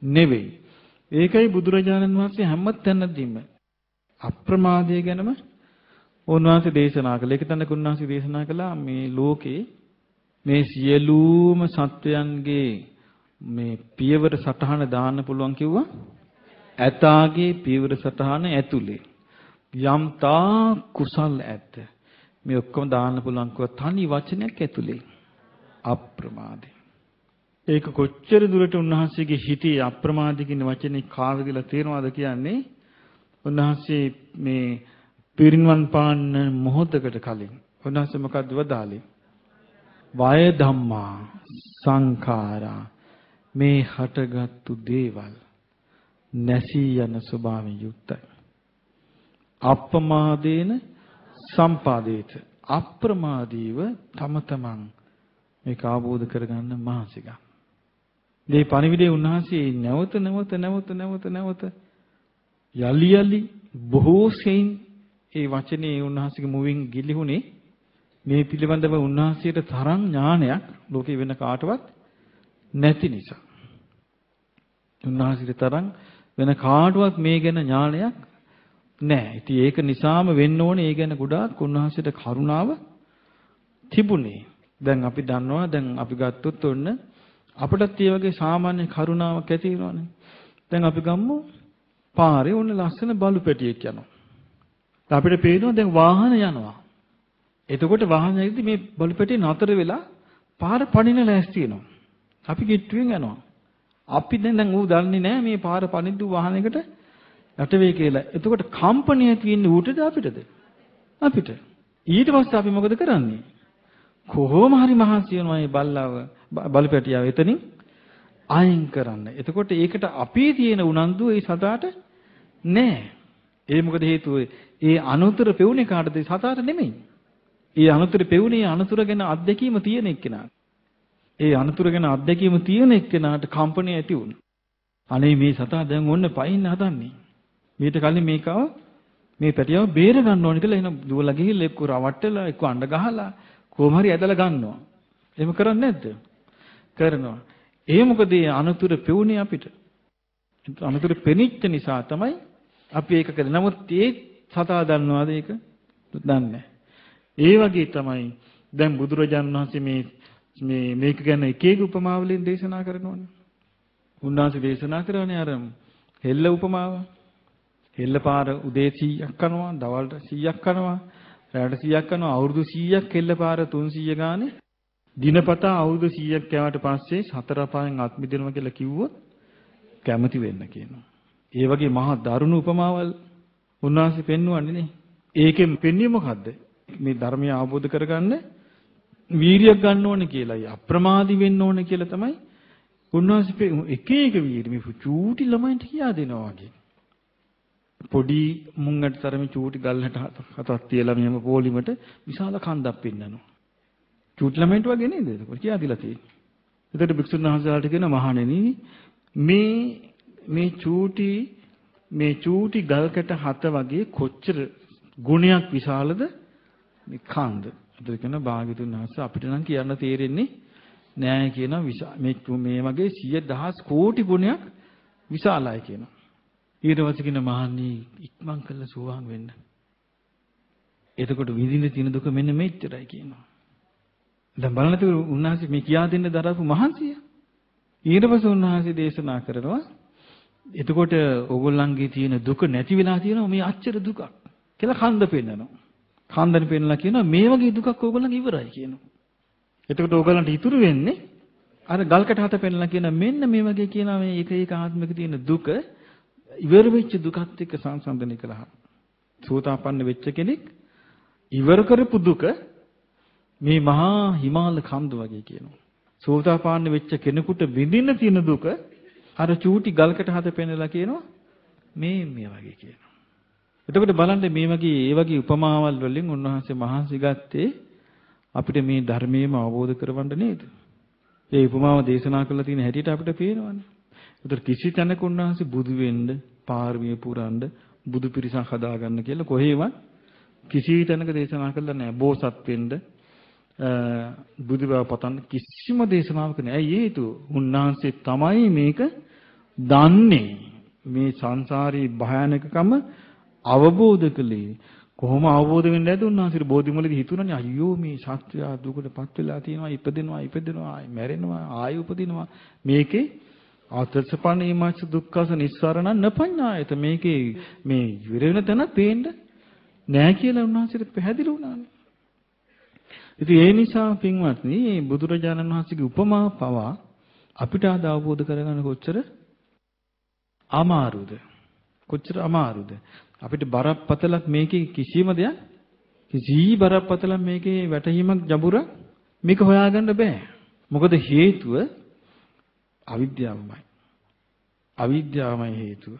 නෙවෙයි. ඒකයි බුදුරජාණන් වහන්සේ හැම තැනදීම අප්‍රමාදය ගැනම උන්වහන්සේ දේශනා කළා. ඒක තැනක උන්වහන්සේ දේශනා කළා මේ ලෝකේ මේ සියලුම සත්වයන්ගේ මේ පියවර සටහන දාන්න පුළුවන් කිව්වා. ඇතාගේ පියවර සටහන ඇතුලේ යම් තා කුසල් ඇත. මේ ඔක්කොම දාන්න පුළුවන් කිව්වා තනි වචනයක් ඇතුලේ. අප්‍රමාදය. ඒක කොච්චර දුරට උන්වහන්සේගේ හිතේ අප්‍රමාදී කියන වචනේ කාවදලා තේරෙනවද කියන්නේ උන්වහන්සේ මේ පිරිනිවන් පාන්න මොහොතකට කලින් උන්වහන්සේ මොකක්ද වදාළේ? වය ධම්මා සංඛාරා මේ හටගත්තු දේවල් නැසී යන ස්වභාවයෙන් යුක්තයි. අප්‍රමාදේන සම්පාදේත අප්‍රමාදීව තම තමන් මේක අවබෝධ කරගන්න මහන්සි ගන්න. මේ පණිවිඩය උන්වහන්සේ නැවත යලි බොහෝ සෙයින් ඒ වචනේ උන්වහන්සේගේ මුවින් ගිලිහුනේ මේ පිළිබඳව උන්වහන්සේට තරම් ඥානයක් ලෝකේ වෙන කාටවත් නැති නිසා. උන්වහන්සේට තරම් වෙන කාටවත් මේ ගැන ඥානයක් නැහැ. ඉතින් ඒක නිසාම වෙන්න ඕනේ ඒ ගැන ගොඩාක් උන්වහන්සේට කරුණාව තිබුණේ. දැන් අපි දන්නවා දැන් අපි ගත්තොත් ඔන්න අපිටත් මේ වගේ සාමාන්‍ය කරුණාවක් ඇති වෙනවනේ. දැන් අපි ගමු පාරේ ඔන්න ලස්සන බලු පැටියෙක් යනවා. අපිට පේනවා දැන් වාහන යනවා. එතකොට වාහනයේදී මේ බලු පැටිය නතර වෙලා පාර පනින්න ලෑස්ති වෙනවා. අපි කිට්ටුවෙන් යනවා. අපි දැන් ඌ දන්නේ නැහැ මේ පාර පනිද්දු වාහනයකට යට වෙයි කියලා. එතකොට කම්පණය ඇති වෙන්නේ ඌටද අපිටද? අපිට. ඊට පස්සේ අපි මොකද කරන්නේ? කොහොම හරි මහන්සි වෙනවා මේ බල්ලාව බලු පැටියාව එතනින් අයින් කරන්න. එතකොට ඒකට අපේ තියෙන උනන්දුව ඒ සතාට නැහැ. ඒ මොකද හේතුව? ඒ අනුතර පෙවුනේ කාටද? සතාට නෙමෙයි. ඒ අනුතර පෙවුනේ අනුතර ගැන අත්දැකීම තියෙන එක්කෙනාට. ඒ අනුතර ගැන අත්දැකීම තියෙන එක්කෙනාට කම්පණය ඇති වුණා. අනේ මේ සතා දැන් ඔන්න පයින් හදන්නේ. මීට කලින් මේකව මේ පැටියව බේර ගන්න ඕනේ කියලා එහෙනම් දුවලා ගිහිල්ලා එක්ක රවට්ටලා එක්ක අඬ ගහලා කොහොම හරි ඇදලා ගන්නවා. එහෙම කරන්නේ නැද්ද? කරනවා. ඒ මොකද මේ අනුතර පෙවුනේ අපිට. අනුතර පෙනිච්ච නිසා තමයි අපි ඒක කරේ. නමුත් ඒ සතා දන්නවද ඒක? දන්නේ නැහැ. ඒ වගේ තමයි දැන් බුදුරජාණන් වහන්සේ මේක ගැන එක එක උපමා වලින් දේශනා කරනවානේ. උන්වහන්සේ දේශනා කරන්නේ අර හෙල්ල උපමාව. හෙල්ල පාර උදේ 100ක් කනවා, දවල්ට 100ක් කනවා, රාත්‍රී 100ක් කනවා, අවුරුදු 100ක් හෙල්ල පාර 300 ගානේ. දිනපතා අවුරුදු 100ක් යවට පස්සේ සතර පායෙන් අත් මිදෙනවා කියලා කිව්වොත් කැමති වෙන්න කියනවා. ඒ වගේ මහා දරුණු උපමාවල් උන්වහන්සේ පෙන්වන්නේ නේ. ඒකෙන් පෙන්වන්නේ මොකද්ද? මේ ධර්මය අවබෝධ කරගන්න වීරියක් ගන්න ඕනේ කියලායි, අප්‍රමාදී වෙන්න ඕනේ කියලා තමයි උන්වහන්සේ එක එක වීර්ය මේ චූටි ළමයින්ට කියා දෙනවා වගේ. පොඩි මුංගට තරමේ චූටි ගල්ලට හතක් තියලා මෙහෙම පොලිමට විශාල කන්දක් පෙන්නනවා. චූටි ළමයින්ට වගේ නේද? ඒක කියා දීලා තියෙන්නේ. එතකොට භික්ෂුන් වහන්සේලාට කියන මහණෙනි මේ චූටි ගල්කට හත වගේ කොච්චර ගුණයක් විශාලද මේ කන්ද. ඒතර කියන භාග්‍යතුන් වහන්සේ අපිට නම් කියන්න තේරෙන්නේ නෑ කියන මේ වගේ 100,000 කෝටි ගුණයක් විශාලයි කියනවා. ඊට පස්සේ කියන මහණනි ඉක්මන් කළ සුවාන් වෙන්න. එතකොට විඳින්න තියෙන දුක මෙන්න මෙච්චරයි කියනවා. දැන් බලන්න උන්වහන්සේ මේ කියා දෙන්න දරපු මහන්සිය. ඊට පස්සේ උන්වහන්සේ දේශනා කරනවා එතකොට ඕගොල්ලන්ගේ තියෙන දුක නැති වෙලා තියෙනවා මේ අච්චර දුකක් කියලා කන්ද පෙන්නනවා. කන්දෙන් පෙන්නලා කියනවා මේ වගේ දුකක් ඕගොල්ලන්ගේ ඉවරයි කියනවා. එතකොට ඕගොල්ලන්ට ඉතුරු වෙන්නේ අර ගල්කට හත පෙන්නලා කියන මෙන්න මේ වගේ කියනවා මේ එක එක ආත්මික තියෙන දුක ඉවර වෙච්ච දුකත් එක්ක සංසන්දනය කළා. සෝතාපන්න වෙච්ච කෙනෙක් ඉවර කරපු දුක මේ මහා හිමාල කන්ද වගේ කියනවා. සෝතාපන්න වෙච්ච කෙනෙකුට විඳින්න තියෙන දුක අර චූටි ගල්කට හත පෙන්නලා කියනවා මේ වගේ කියනවා. එතකොට බලන්න මේ වගේ උපමාවල් වලින් උන්වහන්සේ මහන්සි ගත්තේ අපිට මේ ධර්මයේම අවබෝධ කරවන්න නේද? ඒ උපමාව දේශනා කරලා තියෙන හැටියට අපිට පේනවනේ. ඒතර කිසි තැනක උන්වහන්සේ බුදු වෙන්න, පාරමිය පුරන්න, බුදු පිරිසක් හදාගන්න කියලා කොහේවත් කිසි තැනක දේශනා කළා නැහැ. බෝසත් වෙන්න, බුදු බව පතන්න කිසිම දේශනාවක නැහැ. ඇයි හේතුව? උන්වහන්සේ තමයි මේක දන්නේ. මේ සංසාරී භයානකකම අවබෝධ කළේ. කොහොම අවබෝධ වෙන්නේ නැද්ද? උන්වහන්සේට බෝධිමූලදී හිතුණානේ අයියෝ මේ සත්‍යය දුකටපත් වෙලා තියෙනවා, ඉපදෙනවා, ආයි මැරෙනවා, ආයි උපදිනවා. මේකේ ආතසපණීමච්ච දුක්ඛස නිස්සාරණ නපඤ්ඤායත. මේකේ මේ ඉවර වෙන තැන පේන්න නෑ කියලා උන්වහන්සේට පැහැදිලි වුණානේ. ඉතින් ඒ නිසා පින්වත්නි මේ බුදුරජාණන් වහන්සේගේ උපමා පවා අපිට අද අවබෝධ කරගන්න කොච්චර අමාරුද? අපිට බරපතලක් මේකේ කිසිම දෙයක් බරපතලක් මේකේ වැටහීමක් ජඹුරක් මේක හොයාගන්න බෑ. මොකද හේතුව අවිද්‍යාවමයි හේතුව.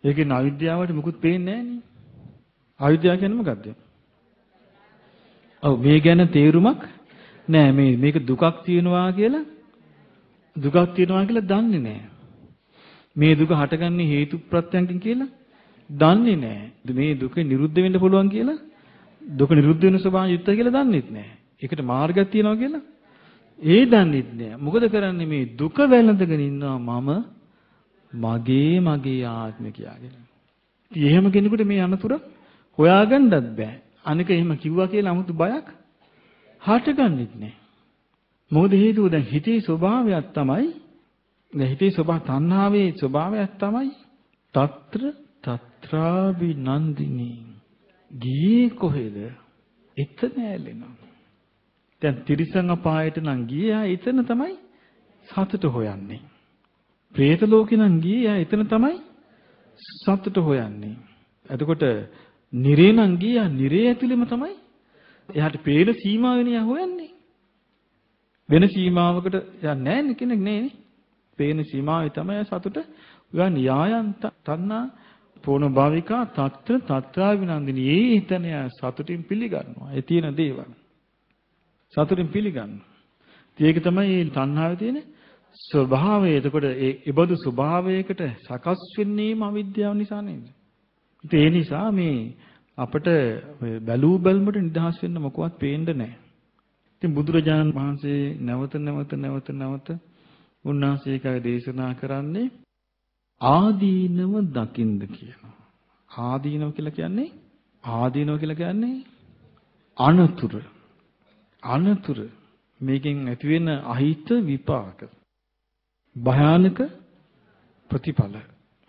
ඒකේ අවිද්‍යාවට මුකුත් පේන්නේ නෑනේ. අවිද්‍යාව කියන්නේ මොකද්ද? ඔව් මේ ගැන තේරුමක් නෑ. මේක දුකක් තියනවා කියලා දන්නේ නෑ. මේ දුක හටගන්නේ හේතු ප්‍රත්‍යයෙන් කියලා දන්නේ නෑ. මේ දුක නිරුද්ධ වෙන්න පුළුවන් කියලා, දුක නිරුද්ධ වෙන ස්වභාවය යුක්තයි කියලා දන්නෙත් නෑ. ඒකට මාර්ගයක් තියෙනවා කියලා ඒ දන්නෙත් නෑ. මොකද කරන්නේ? මේ දුක වැළඳගෙන ඉන්නවා මම මගේ ආත්මය කියාගෙන. ඉතින් එහෙම කෙනෙකුට මේ අනතුර හොයාගන්නත් බෑ. අනික එහෙම කිව්වා කියලා 아무තු බයක් හටගන්නෙත් නෑ. මොකද හේතුව දැන් හිතේ ස්වභාවයක් තමයි, හිතේ තණ්හාවේ ස්වභාවයක් තමයි තත්‍රාබිනන්දිනී. ගියේ කොහෙද? එතන ඇලෙනවා. දැන් තිරිසන් අපායට නම් ගියා, එතන තමයි සතුට හොයන්නේ. പ്രേත ලෝකේ නම් ගියා, එතන තමයි සතුට හොයන්නේ. එතකොට නිරේ නම් ගියා, නිරේ ඇතුළෙම තමයි එයාට පේන සීමාවෙන් හොයන්නේ. වෙන සීමාවකට යන්නේ නැහැ කෙනෙක් නේ. පේන සීමාවේ තමයි සතුට ගන්න. යායන් තණ්හා පොණ භාවිකා තත්‍රා විනන්දිනී. ඒ හිතන සතුටින් පිළිගන්නවා. ඒ තියෙන දේවල් සතුටින් පිළිගන්නවා. ඒක තමයි මේ තණ්හාවේ තියෙන ස්වභාවය. එතකොට ඒ බඳු ස්වභාවයකට සකස් වෙන්නේම අවිද්‍යාව නිසා නේද? ඒ නිසා මේ අපිට බැලූ බැල්මට නිදහස් වෙන්න මොකවත් පේන්නේ නැහැ. ඉතින් බුදුරජාණන් වහන්සේ නැවත උන්වහන්සේ ඒකයි දේශනා කරන්නේ ආදීනව දකින්ද කියනවා. ආදීනව කියලා කියන්නේ අනතුරු. අනතුරු මේකෙන් ඇති වෙන අහිත විපාක භයානක ප්‍රතිඵල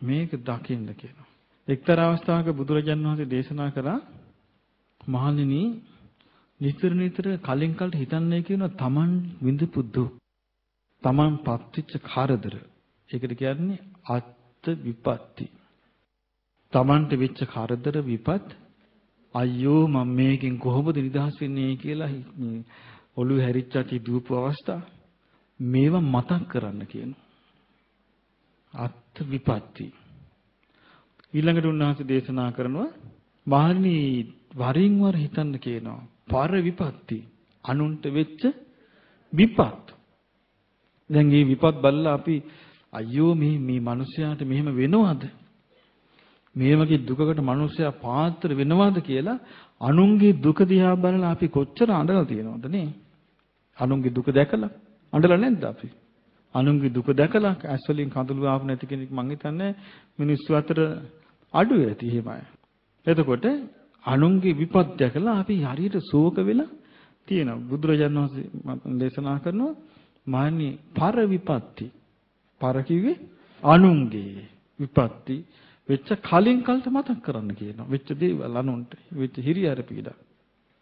මේක දකින්න කියනවා. එක්තරා අවස්ථාවක බුදුරජාණන් වහන්සේ දේශනා කළා මහණෙනි නිතර නිතර කලින් කලට හිතන්නේ කියන තමන් විඳපු දුක් තමන් පත්‍ච්ච කරදර ඒකට කියන්නේ අත්ත් විපත්ති. තමන්ට වෙච්ච කරදර විපත් අයියෝ මම මේකෙන් කොහොමද නිදහස් වෙන්නේ කියලා ඔළුව හැරිච්චටි දුවපු අවස්ථා මේවා මතක් කරන්න කියනවා. අත්ත් විපත්ති. ඊළඟට උන්වහන්සේ දේශනා කරනවා මහණනි වරින් වර හිතන්න කියනවා පර විපත්ති අනුන්ට වෙච්ච විපත්. දැන් මේ විපත් බලලා අපි අයියෝ මේ මිනිස්යාට මෙහෙම වෙනවද? මේ වගේ දුකකට මිනිස්සයා පාත්‍ර වෙනවද කියලා අනුන්ගේ දුක දිහා බලලා අපි කොච්චර අඬලා තියෙනවද නේ? අනුන්ගේ දුක දැකලා අඬලා නැද්ද අපි? අනුන්ගේ දුක දැකලා ඇස් වලින් කඳුළු ආපු නැති කෙනෙක් මං හිතන්නේ මිනිස්සු අතර අඩු ඇති එහෙමයි. එතකොට අනුන්ගේ විපත් දැකලා අපි හරියට ශෝක වෙලා තියෙනවා. බුදුරජාණන් වහන්සේ දේශනා කරනවා මාන්නේ පර විපත්ති. පර කිව්වේ අනුන්ගේ විපත්ති වෙච්ච කලින් කලට මතක් කරන්න කියනවා. වෙච්ච දේවල් අනුන්ට වෙච්ච හිරියර පීඩා.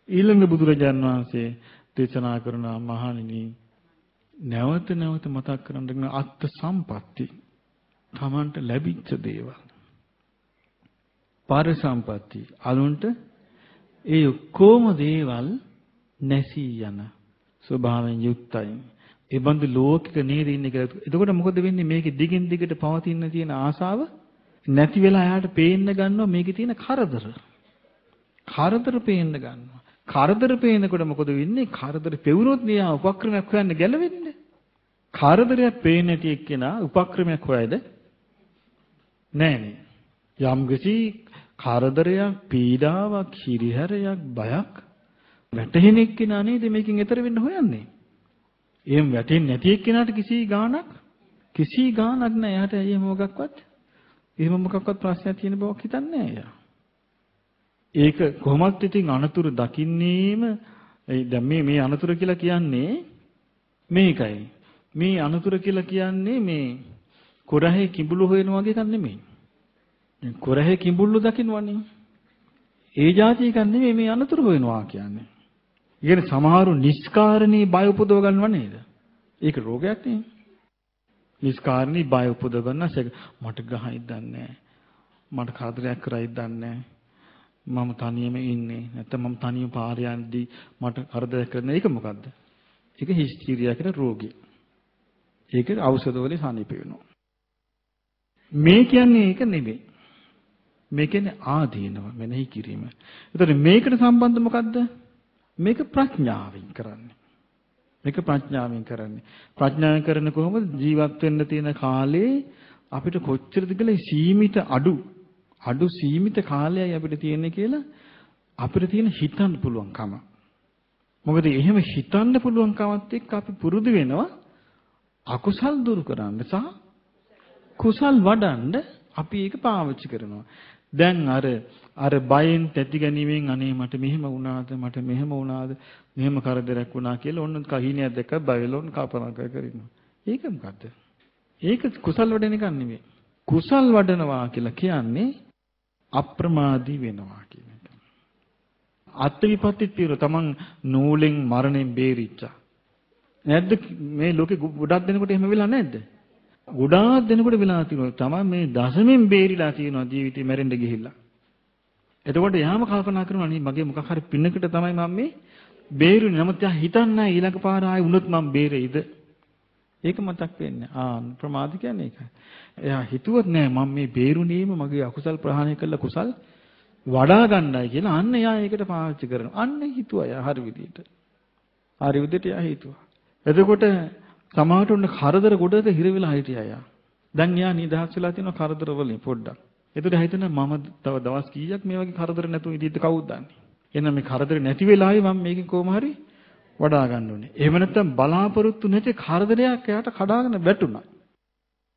ඊළඟ බුදුරජාණන් වහන්සේ දේශනා කරනවා මහණෙනි නැවත නැවත මතක් කරන්න අත්ත් සම්පatti. තමන්ට ලැබිච්ච දේවල්. පර සම්පatti. අනුන්ට ඒ ඔක්කොම දේවල් නැසී යන ස්වභාවයෙන් යුක්තයි. ඒ බඳු ලෝකික නේද ඉන්නේ කියලා. එතකොට මොකද වෙන්නේ? මේකේ දිගින් දිගට පවතින තියෙන ආසාව නැති වෙලා එයාට පේන්න ගන්නවා මේකේ තියෙන කරදර. කරදර පේන්න ගන්නවා. කරදර පේනකොට මොකද වෙන්නේ? කරදර පෙවුනොත් නේ උපක්‍රමයක් හොයන්න ගැලවෙන්නේ. කරදරයක් පේන්නේ නැති එක්කෙනා උපක්‍රමයක් හොයයිද? නෑනේ. යම්කිසි කරදරයක්, පීඩාවක්, හිරිහැරයක්, බයක් වැටහෙන එක්කෙනා නේද මේකෙන් එතර වෙන්න හොයන්නේ. එහෙම වැටෙන්නේ නැති එක්කෙනාට කිසි ගාණක් නෑ. එයාට එහෙම මොකක්වත් ප්‍රශ්නයක් තියෙන බවක් හිතන්නේ නෑ එයා. ඒක කොහොමත් ඉතින් අනතුරු දකින්නේම දැන් මේ අනතුරු කියලා කියන්නේ මේකයි. මේ අනතුරු කියලා කියන්නේ මේ කොරහේ කිඹුළු හොයනවා වගේ එකක් නෙමෙයි. කොරහේ කිඹුල්ලු දකින්නවනේ. ඒ જાති එකක් නෙමෙයි මේ අනතුරු හොයනවා කියන්නේ. ඊගෙන සමහරු නිස්කාරණී බය උපදව ගන්නව නේද? ඒක රෝගයක් නේ. නිස්කාරණී බය උපදව ගන්න මට ගහයි දන්නේ මට කරදරයක් කරයි දන්නේ මම තනියම ඉන්නේ නැත්නම් මම තනියම පාර යද්දී මට කරදරයක් කරන එක මොකද්ද? ඒක හිස්ටීරියා කියන රෝගය. ඒක ඖෂධ වලින් සනීප වෙනවා. මේ කියන්නේ ඒක නෙමෙයි. මේ කියන්නේ ආදීනව මෙනෙහි කිරීම. ඒතර මේකට සම්බන්ධ මොකද්ද? මේක ප්‍රඥාවෙන් කරන්නේ. මේක ප්‍රඥාවෙන් කරන්නේ. ප්‍රඥාවෙන් කරන්නේ කොහොමද? ජීවත් වෙන්න තියෙන කාලේ අපිට කොච්චරද කියලා සීමිත අඩු සීමිත කාලයයි අපිට තියෙන්නේ කියලා අපිට තියෙන හිතන්න පුළුවන්කම. මොකද එහෙම හිතන්න පුළුවන්කමත් එක්ක අපි පුරුදු වෙනවා අකුසල් දුරු කරන්න සහ කුසල් වඩන්න අපි ඒක පාවිච්චි කරනවා. දැන් අර බයෙන් තැති ගැනීමෙන් අනේ මට මෙහෙම වුණාද මෙහෙම කරදරයක් වුණා කියලා ඔන්න කහිනියක් දැක්ක බය වෙලා ඔන්න කල්පනා කරනවා. ඒක මොකද්ද? ඒක කුසල් වඩන එක නෙමෙයි. කුසල් වඩනවා කියලා කියන්නේ අප්‍රමාදී වෙනවා කියන එක. අත් විපත්තිත් පිර තමන් නූලෙන් මරණයෙන් බේරිච්චා. නැද්ද මේ ලෝකේ ගොඩක් දෙනෙකුට එහෙම වෙලා නැද්ද? ගොඩාක් දෙනෙකුට වෙලා තියෙනවා. තමයි මේ දශමෙන් බේරිලා තියෙනවා ජීවිතේ මැරෙන්න ගිහිල්ලා. එතකොට යාම කල්පනා කරනවා නේ මගේ මොකක් හරි පින්නකට තමයි මම මේ බේරුනේ. නමුත් යා හිතන්නේ ඊළඟ පාර ආයි වුණොත් මම බේරෙයිද? ඒක මතක් වෙන්නේ. ප්‍රමාද කියන්නේ ඒකයි. එයා හිතුවත් නෑ මම මේ බේරුණේම මගේ අකුසල් ප්‍රහාණය කළා කුසල් වඩා ගන්නයි කියලා. අන්න එයා ඒකට පාවිච්චි කරනවා. අන්න හිතුවා යා හරි විදියට. හරි විදියට එයා හිතුවා. එතකොට සමහරට උන්න කරදර ගොඩක හිර වෙලා හිටියා යා. දැන් යා නිදහස් වෙලා තියෙනවා කරදර වලින් පොඩ්ඩක්. එතකොට හිතන මම තව දවස් කීයක් මේ වගේ කරදර නැතුව ඉඳීද කවුද දන්නේ. එහෙනම් මේ කරදර නැති වෙලාවේ මම මේකෙන් කොහොම හරි වඩා ගන්න ඕනේ. එහෙම නැත්නම් බලාපොරොත්තු නැති කරදරයක් එයාට කඩාගෙන වැටුණා.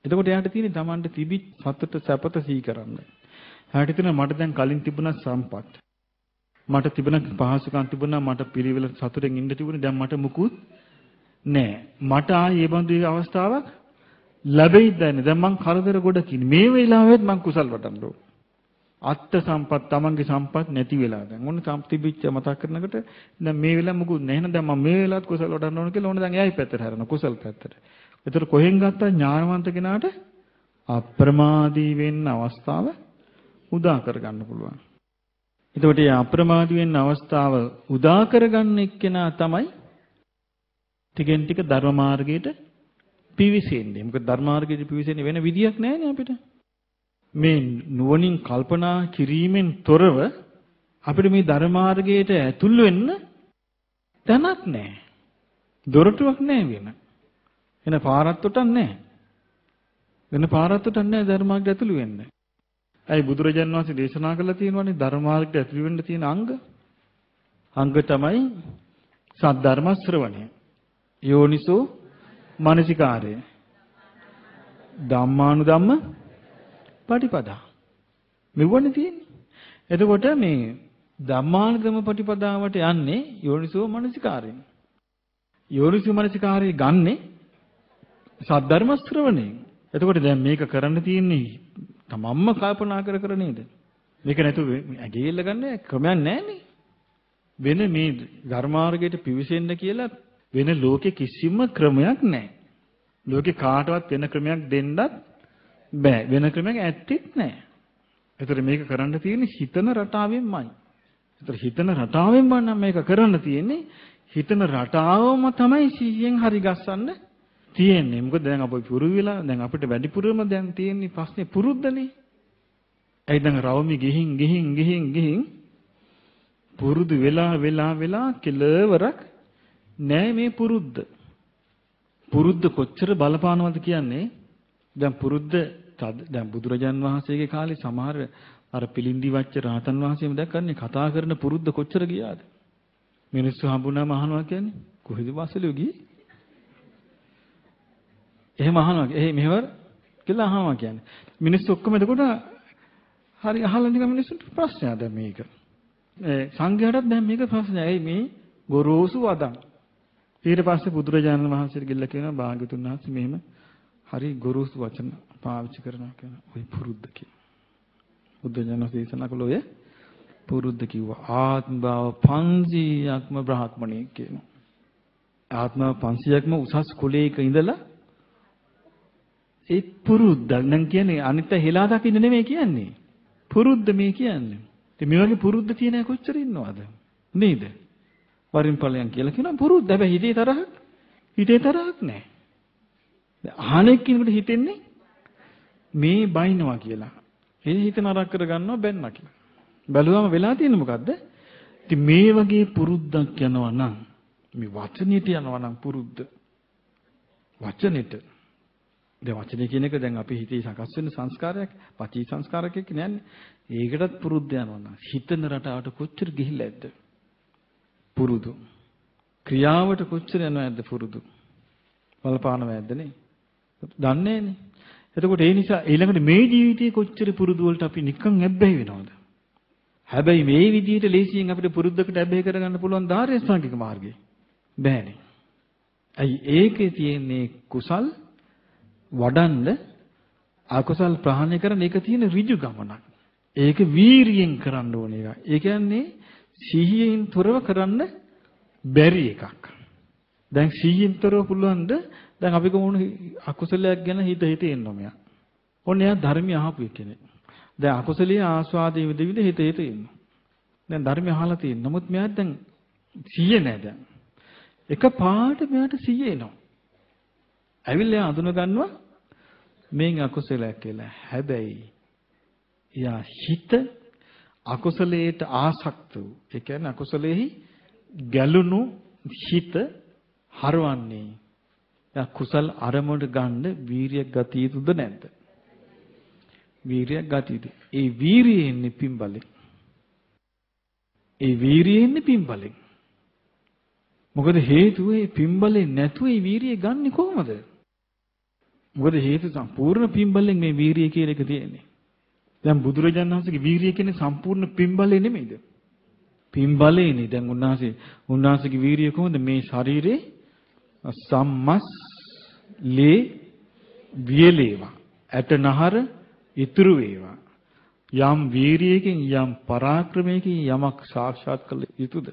එතකොට එයාට තියෙන්නේ Tamanට තිබිච්ච සතුට සැපත සිහි කරන්න. එයාට හිතෙනවා මට දැන් කලින් තිබුණා සම්පත්. මට තිබුණ පහසුකම් තිබුණා මට පිළිවෙල සතුටෙන් ඉන්න තිබුණේ. දැන් මට මුකුත් නෑ. මට ආයේ මේ බඳු අවස්ථාවක් ලැබෙයිද නැහැ. දැන් මං කරදර ගොඩකින් මේ වෙලාවෙත් මං කුසල් වඩන්න ඕන. අත්ත් සම්පත් තමන්ගේ සම්පත් නැති වෙලා දැන් ඔන්න සම්පතිබිච්ච මතක් කරනකොට දැන් මේ වෙලාව මොකුත් නැහැ නේද? දැන් මම මේ වෙලාවත් කුසල් වඩන්න ඕන කියලා ඕන දැන් එයයි පැත්තට හැරෙනවා කුසල් පැත්තට. ඒතර කොහෙන් ගත්තා ඥානවන්ත කෙනාට අප්‍රමාදී වෙන්න අවස්ථාව උදා කරගන්න පුළුවන්. එතකොට මේ අප්‍රමාදී වෙන්න අවස්ථාව උදා කරගන්න එක්කෙනා තමයි ටිකෙන් ටික ධර්ම මාර්ගයට පිවිසෙන්නේ. මොකද ධර්ම මාර්ගයට පිවිසෙන්නේ වෙන විදියක් නැහැ නේ අපිට. මේ නුවණින් කල්පනා කිරීමෙන් තොරව අපිට මේ ධර්ම මාර්ගයට ඇතුල් වෙන්න තැනක් නැහැ. දොරටුවක් නැහැ වෙන. එන පාරත්තොටක් නැහැ. වෙන පාරත්තොටක් නැහැ ධර්ම මාර්ගයට ඇතුළු වෙන්න. ඇයි බුදුරජාණන් වහන්සේ දේශනා කළා තියෙනවනේ ධර්ම මාර්ගයට ඇතුළු වෙන්න තියෙන අංග. අංග තමයි සද්ධර්ම ශ්‍රවණය. යෝනිසෝ මනසිකාරය. ධම්මානුධම්ම පටිපදා. මෙවන්නේ තියෙන්නේ. එතකොට මේ ධම්මානුධම්ම පටිපදාවට යන්නේ යෝනිසෝ මනසිකාරයෙන්. යෝනිසෝ මනසිකාරය ගන්නෙ සද්ධර්ම ශ්‍රවණයෙන්. එතකොට දැන් මේක කරන්න තියෙන්නේ තමන්ම කල්පනා කර නේද? මේක නැතුව ඇගේල්ල ගන්න ක්‍රමයක් නැහැනේ. වෙන මේ ධර්මාර්ගයට පිවිසෙන්න කියලා වෙන ලෝකේ කිසිම ක්‍රමයක් නැහැ. ලෝකේ කාටවත් වෙන ක්‍රමයක් දෙන්නත් බෑ. වෙන ක්‍රමයක් ඇත්තෙත් නැහැ. ඒතර මේක කරන්න තියෙන්නේ හිතන රටාවෙන්මයි. ඒතර හිතන රටාවෙන්ම නම් මේක කරන්න තියෙන්නේ හිතන රටාවම තමයි සිහියෙන් හරි ගස්සන්න තියෙන්නේ. මොකද දැන් අපි පුරුදු වෙලා දැන් අපිට වැඩිපුරම දැන් තියෙන්නේ ප්‍රශ්නේ පුරුද්දනේ. ඒ දැන් රවුමි ගිහින් පුරුදු වෙලා කෙලවරක් නෑ මේ පුරුද්ද. පුරුද්ද කොච්චර බලපානවද කියන්නේ දැන් පුරුද්ද දැන් බුදුරජාන් වහන්සේගේ කාලේ සමහර අර පිළින්දි වච්ච රහතන් වහන්සේම දැක්කන්නේ කතා කරන පුරුද්ද කොච්චර ගියාද? මිනිස්සු හම්බුනාම අහනවා කියන්නේ කොහෙද වාසලියෝ ගියේ? එහෙම අහනවා. මෙහෙවර කියලා අහනවා කියන්නේ. මිනිස්සු ඔක්කොම එතකොට හරි අහලා නිකන් මිනිස්සුන්ට ප්‍රශ්නයක් දැන් මේක. සංඝයාටත් දැන් මේක ප්‍රශ්නයක්. ඇයි මේ ගොරෝසු වදන්? ඊට පස්සේ බුදුරජාණන් වහන්සේට ගිල්ල කියනවා භාග්‍යතුන් වහන්සේ මෙහෙම හරි ගොරෝසු වචන පාවිච්චි කරනවා කියන ওই පුරුද්ද කියන. බුදුරජාණන් වහන්සේ දේශනා කළ ඔය පුරුද්ද කිව්වා ආත්ම භාව 500ක්ම බ්‍රාහ්මණයෙක් කියනවා. ආත්ම 500ක්ම උසස් කුලයක ඉඳලා ඒ පුරුද්ද නම් කියන්නේ අනිත් හෙලා දකින්න නෙමෙයි කියන්නේ. පුරුද්ද මේ කියන්නේ. ඉතින් මේ වගේ පුරුද්ද තියෙන අය කොච්චර ඉන්නවද? නේද? වරින් ඵලයන් කියලා කියනවා පුරුද්ද. හැබැයි හිතේ තරහක් නැහැ. අහනෙක් කෙනෙකුට හිතෙන්නේ මේ බයිනවා කියලා. ඒ හිත නරක කරගන්නවා බැන්නා කියලා. බැලුවම වෙලා තියෙන්නේ මොකද්ද? ඉතින් මේ වගේ පුරුද්දක් යනවා නම් මේ වචනෙට යනවා නම් පුරුද්ද. වචනෙට. දැන් වචනේ කියන එක දැන් අපි හිතේ සකස් වෙන සංස්කාරයක්, පචී සංස්කාරයක් කියන්නේ. ඒකටත් පුරුද්ද යනවා නම් හිතන රටාවට කොච්චර ගිහිල්ලා ඇද්ද? පුරුදු. ක්‍රියාවට කොච්චර යනවද පුරුදු? බලපානව ඇද්දනේ? දන්නේ නැනේ. එතකොට ඒ නිසා ඊළඟට මේ ජීවිතයේ කොච්චර පුරුදු වලට අපි නිකන් ඇබ්බැහි වෙනවද? හැබැයි මේ විදිහට ලේසියෙන් අපිට පුරුද්දකට ඇබ්බැහි කරගන්න පුළුවන් ධාර්ය සංගික මාර්ගය බෑනේ. ඇයි ඒකේ තියෙන්නේ කුසල් වඩන්න අකුසල් ප්‍රහාණය කරන එක තියෙන ඍජු ගමනක්. ඒක වීරියෙන් කරන්න ඕන එක. ඒ කියන්නේ සිහියෙන් තොරව කරන්න බැරි එකක්. දැන් සිහියෙන් තොරව පුළුවන්ද? දැන් අපි කොහොමද අකුසලයක් ගැන හිත ඉන්නවා මෙයා. ඔන්න එයා ධර්මය අහපු කෙනෙක්. දැන් අකුසලයේ ආස්වාදයේ විදිහට හිත ඉන්නවා. දැන් ධර්මය අහලා තියෙන. නමුත් මෙයා දැන් සිහිය නැහැ දැන්. එක පාට මෙයාට සිහිය එනවා. ඇවිල්ලා අඳුන ගන්නවා මේන් අකුසලයක් කියලා. හැබැයි යා හිත අකුසලයට ආසක්ත වූ. ඒ කියන්නේ අකුසලෙහි ගැලුණු හිත හරවන්නේ. යා කුසල් අරමුණට ගන්න වීරියක් ගත යුතුද නැද්ද? වීරියක් ගත යුතුයි. ඒ වීරිය එන්නේ පින්බලෙන්. ඒ වීරිය එන්නේ පින්බලෙන්. මොකද හේතුව ඒ පින්බලෙන් නැතුව ඒ වීරිය ගන්නෙ කොහොමද? මොකද හේතු සම්පූර්ණ පින්බලෙන් මේ වීරිය කියන එක තියෙන්නේ. දැන් බුදුරජාණන් වහන්සේගේ වීරිය කියන්නේ සම්පූර්ණ පින්බලෙ නෙමෙයිද? පින්බලේනේ. දැන් උන්වහන්සේගේ වීරිය කොහොමද මේ ශරීරේ සම්මස් ලේ වියලේවා ඇටනහර ඉතුරු වේවා. යම් වීරියකින් යම් පරාක්‍රමයකින් යමක් සාක්ෂාත් කළ යුතුද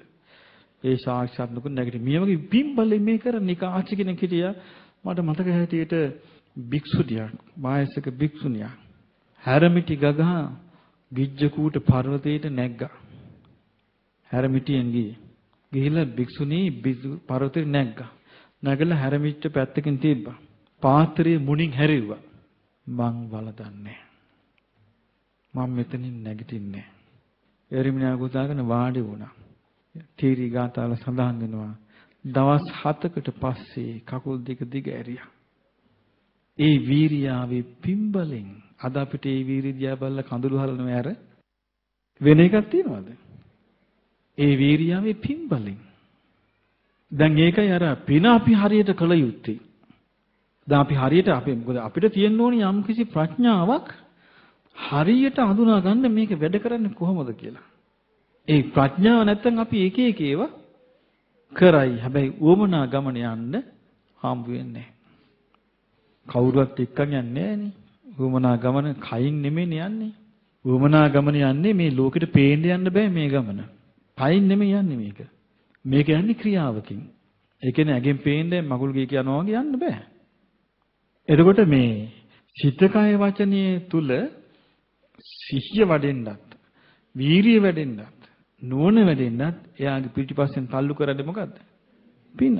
ඒ සාක්ෂාත් නොකර නැගිට මේ වගේ පින්බලෙ මේ කර නිකාච කෙනෙක් හිටියා. මට මතක හැටියට භික්ෂුණියක් මායසක භික්ෂුණියක් හැරමිටි ගගා ගිජ්ජකූට පර්වතයට නැග්ගා. හැරමිටියෙන් ගිහිල්ලා භික්ෂුණී පර්වතයට නැග්ගා. නැගලා හැරමිට්ට පැත්තකින් තිබ්බා. පාත්‍රයේ මුණින් හැරෙව්වා. මං වලදන්නේ. මම මෙතනින් නැගිටින්නේ. එරිමිනා ගොතාගෙන වාඩි වුණා. තීරි ගාතාල සඳහන් වෙනවා. දවස් 7කට පස්සේ කකුල් දෙක දිග ඇරියා. ඒ වීරියාවේ පිම්බලෙන් අද අපිට ඒ වීරිය දිහා බලලා කඳුළු හලනවා ඇර වෙන එකක් තියනවද? ඒ වීරියාවේ පිම්බලෙන්. දැන් ඒකයි අර පින අපි හරියට කළ යුත්තේ. දැන් අපි හරියට මොකද අපිට තියෙන්න ඕනි යම්කිසි ප්‍රඥාවක් හරියට අඳුනා ගන්න මේක වැඩ කරන්නේ කොහොමද කියලා. ඒ ප්‍රඥාව නැත්තම් අපි එක එක ඒවා කරයි. හැබැයි උවමනා ගමන යන්න හම්බ වෙන්නේ නැහැ. කවුරුවත් එක්කන් යන්නේ නැහනේ. උවමනා ගමන කයින් නෙමෙයි යන්නේ. උවමනා ගමන යන්නේ මේ ලෝකෙට පේන්න යන්න බෑ මේ ගමන. කයින් නෙමෙයි යන්නේ මේක. මේක යන්නේ ක්‍රියාවකින්. ඒ කියන්නේ ඇගෙන් පේන්නේ මගුල් ගේ කියනවා වගේ යන්න බෑ. එතකොට මේ සිත කය වචනයේ තුල සිහිය වඩෙන්නත්, වීරිය වැඩෙන්නත්, නුවණ වැඩෙන්නත් එයාගේ පිටිපස්සෙන් තල්ලු කරන්නේ මොකද්ද? පින.